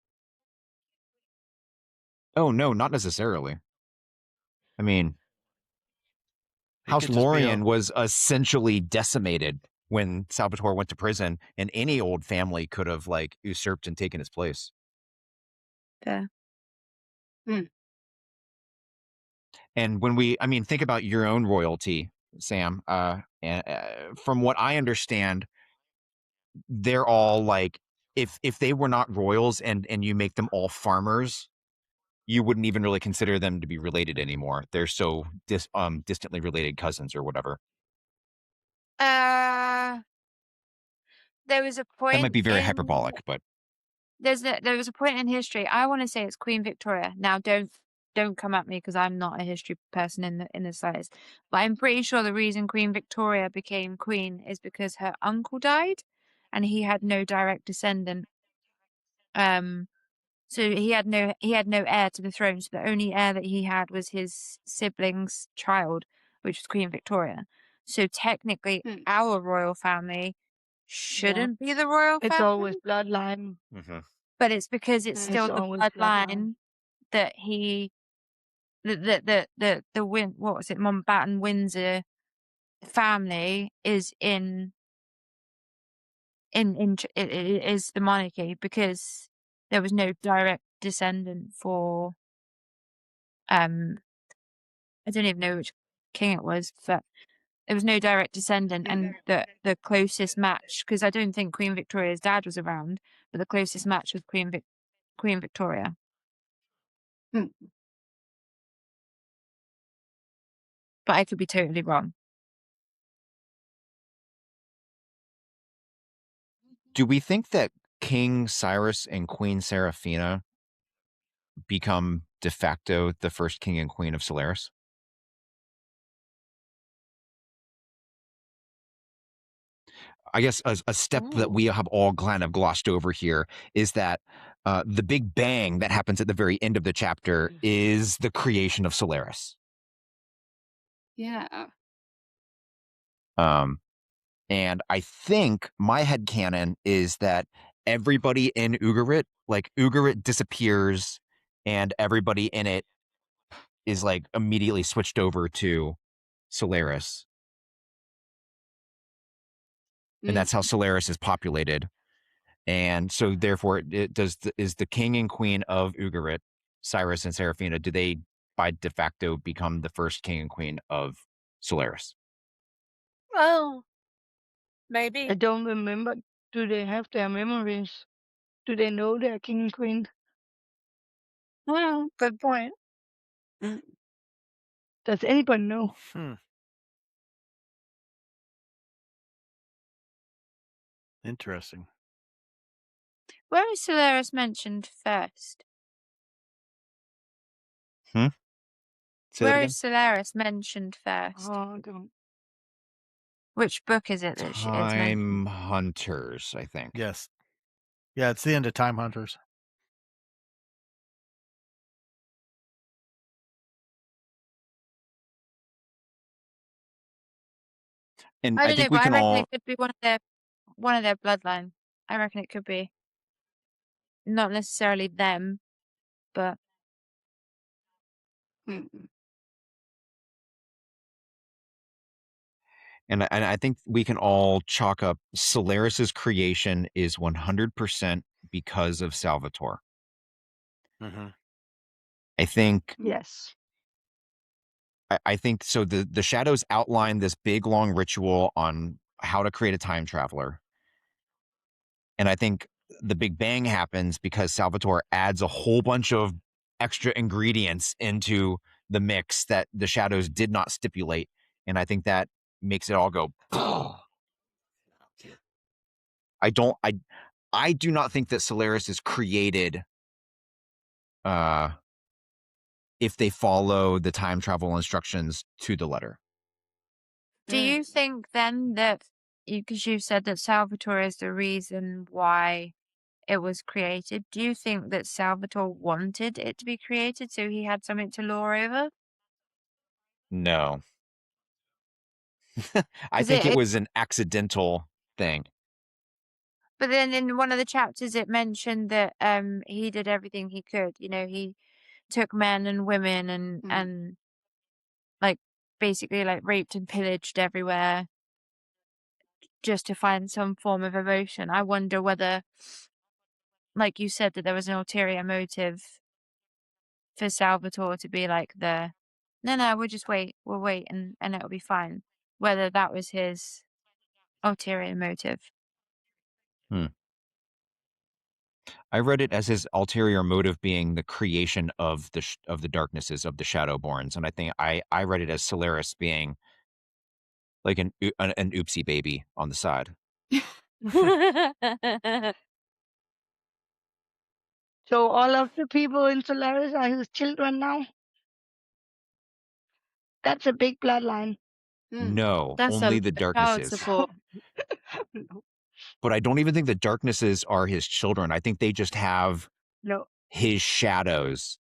Oh no, not necessarily. I mean, It House could just be Lorien was essentially decimated when Salvatore went to prison, and any old family could have like usurped and taken his place. Fair. And when think about your own royalty, Sam. From what I understand, they're all like, if they were not royals and you make them all farmers, you wouldn't even really consider them to be related anymore. They're so distantly related cousins or whatever. There was a That might point be very in hyperbolic, but there was a point in history. I want to say it's Queen Victoria. Now, don't come at me because I'm not a history person in the slightest. But I'm pretty sure the reason Queen Victoria became queen is because her uncle died, and he had no direct descendant. So he had no heir to the throne. So the only heir that he had was his sibling's child, which was Queen Victoria. So technically, our royal family shouldn't be the royal It's family. always bloodline. But it's because it's still It's the always bloodline that he, the what was it, Mountbatten Windsor family is in it is the monarchy because there was no direct descendant for I don't even know which king it was, but there was no direct descendant, and the closest match, because I don't think Queen Victoria's dad was around, but the closest match was Queen Victoria. But I could be totally wrong. do we think that King Cyrus and Queen Seraphina become de facto the first king and queen of Solaris? I guess a step that we have all kind of glossed over here is that the big bang that happens at the very end of the chapter is the creation of Solaris. Yeah. And I think my headcanon is that everybody in Ugarit disappears and everybody in it is like immediately switched over to Solaris. And that's how Solaris is populated. And so therefore is the king and queen of Ugarit, Cyrus and Seraphina, do they by de facto become the first king and queen of Solaris? Oh, I maybe. don't remember. Do they have their memories? Do they know they're king and queen? Well, good point. Does anybody know? Interesting. Where is Solaris mentioned first? Say that Where again? is Solaris mentioned first? Oh, I don't. Which book is it that it's mentioned? Time Hunters, I think. Yes. Yeah, it's the end of Time Hunters. And I I don't know, think we but I can reckon all it could be one of their bloodline. I reckon it could be. Not necessarily them, but and I think we can all chalk up Solaris's creation is 100% because of Salvatore. Mm-hmm. I think Yes. I think so. The shadows outline this big long ritual on how to create a time traveler. And I think the Big Bang happens because Salvatore adds a whole bunch of extra ingredients into the mix that the shadows did not stipulate. And I think that makes it all go. I do not think that Solaris is created if they follow the time travel instructions to the letter. do you think then that, because you said that Salvatore is the reason why it was created, do you think that Salvatore wanted it to be created so he had something to lore over? No. I 'Cause think it was an accidental thing. But then in one of the chapters it mentioned that he did everything he could. You know, he took men and women and like basically like raped and pillaged everywhere just to find some form of emotion. I wonder whether, like you said, that there was an ulterior motive for Salvatore to be like no, we'll just wait, we'll wait and it'll be fine. Whether that was his ulterior motive. I read it as his ulterior motive being the creation of the darknesses of the Shadowborns, and I think I read it as Solaris being like an oopsie baby on the side. So all of the people in Solaris are his children now? That's a big bloodline. No, That's only a the child darknesses. support. No. But I don't even think the darknesses are his children. I think they just have No. his shadows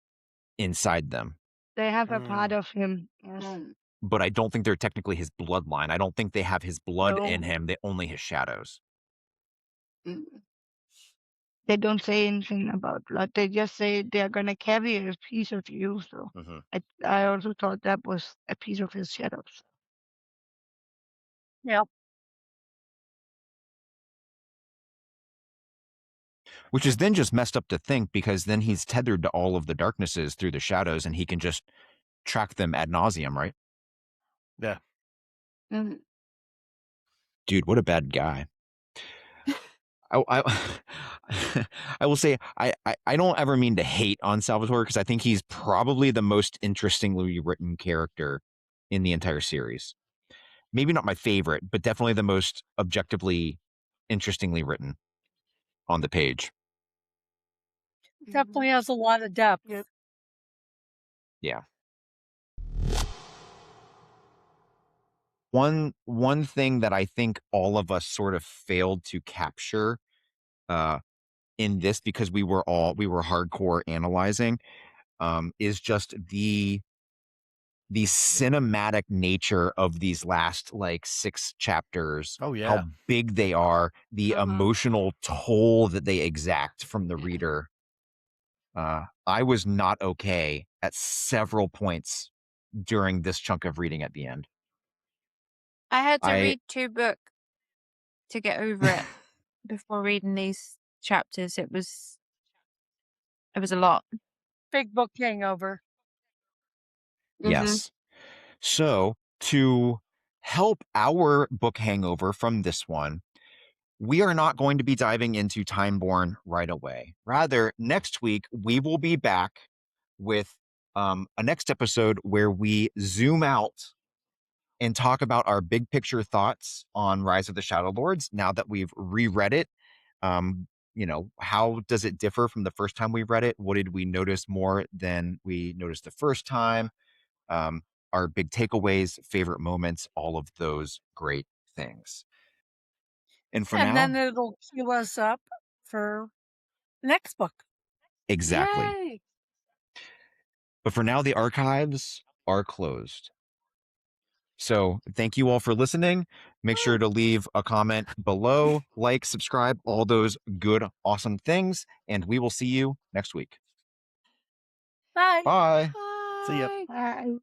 inside them. They have a part of him. Yes. But I don't think they're technically his bloodline. I don't think they have his blood No. in him. They only his shadows. They don't say anything about blood. They just say they're gonna carry a piece of you. So I also thought that was a piece of his shadows. Yep. Which is then just messed up to think, because then he's tethered to all of the darknesses through the shadows and he can just track them ad nauseum, right? Yeah. Dude, what a bad guy. I I will say I don't ever mean to hate on Salvatore, because I think he's probably the most interestingly written character in the entire series. Maybe not my favorite, but definitely the most objectively interestingly written on the page. Definitely has a lot of depth. Yep. Yeah. One thing that I think all of us sort of failed to capture in this, because we were hardcore analyzing, is just the cinematic nature of these last like 6 chapters. Oh, yeah. How big they are, the emotional toll that they exact from the reader. I was not okay at several points during this chunk of reading at the end. I had to I- read 2 books to get over it before reading these chapters. It was a lot. Big book hangover. Yes. So to help our book hangover from this one, we are not going to be diving into Timeborn right away. Rather, next week, we will be back with a next episode where we zoom out and talk about our big picture thoughts on Rise of the Shadow Lords now that we've reread it. How does it differ from the first time we read it? What did we notice more than we noticed the first time? Our big takeaways, favorite moments, all of those great things. And for now, then it'll cue us up for next book. exactly. Yay! But for now, the archives are closed. So thank you all for listening. Make sure to leave a comment below, like, subscribe, all those good, awesome things. And we will see you next week. Bye. Bye. See ya. Bye. Bye.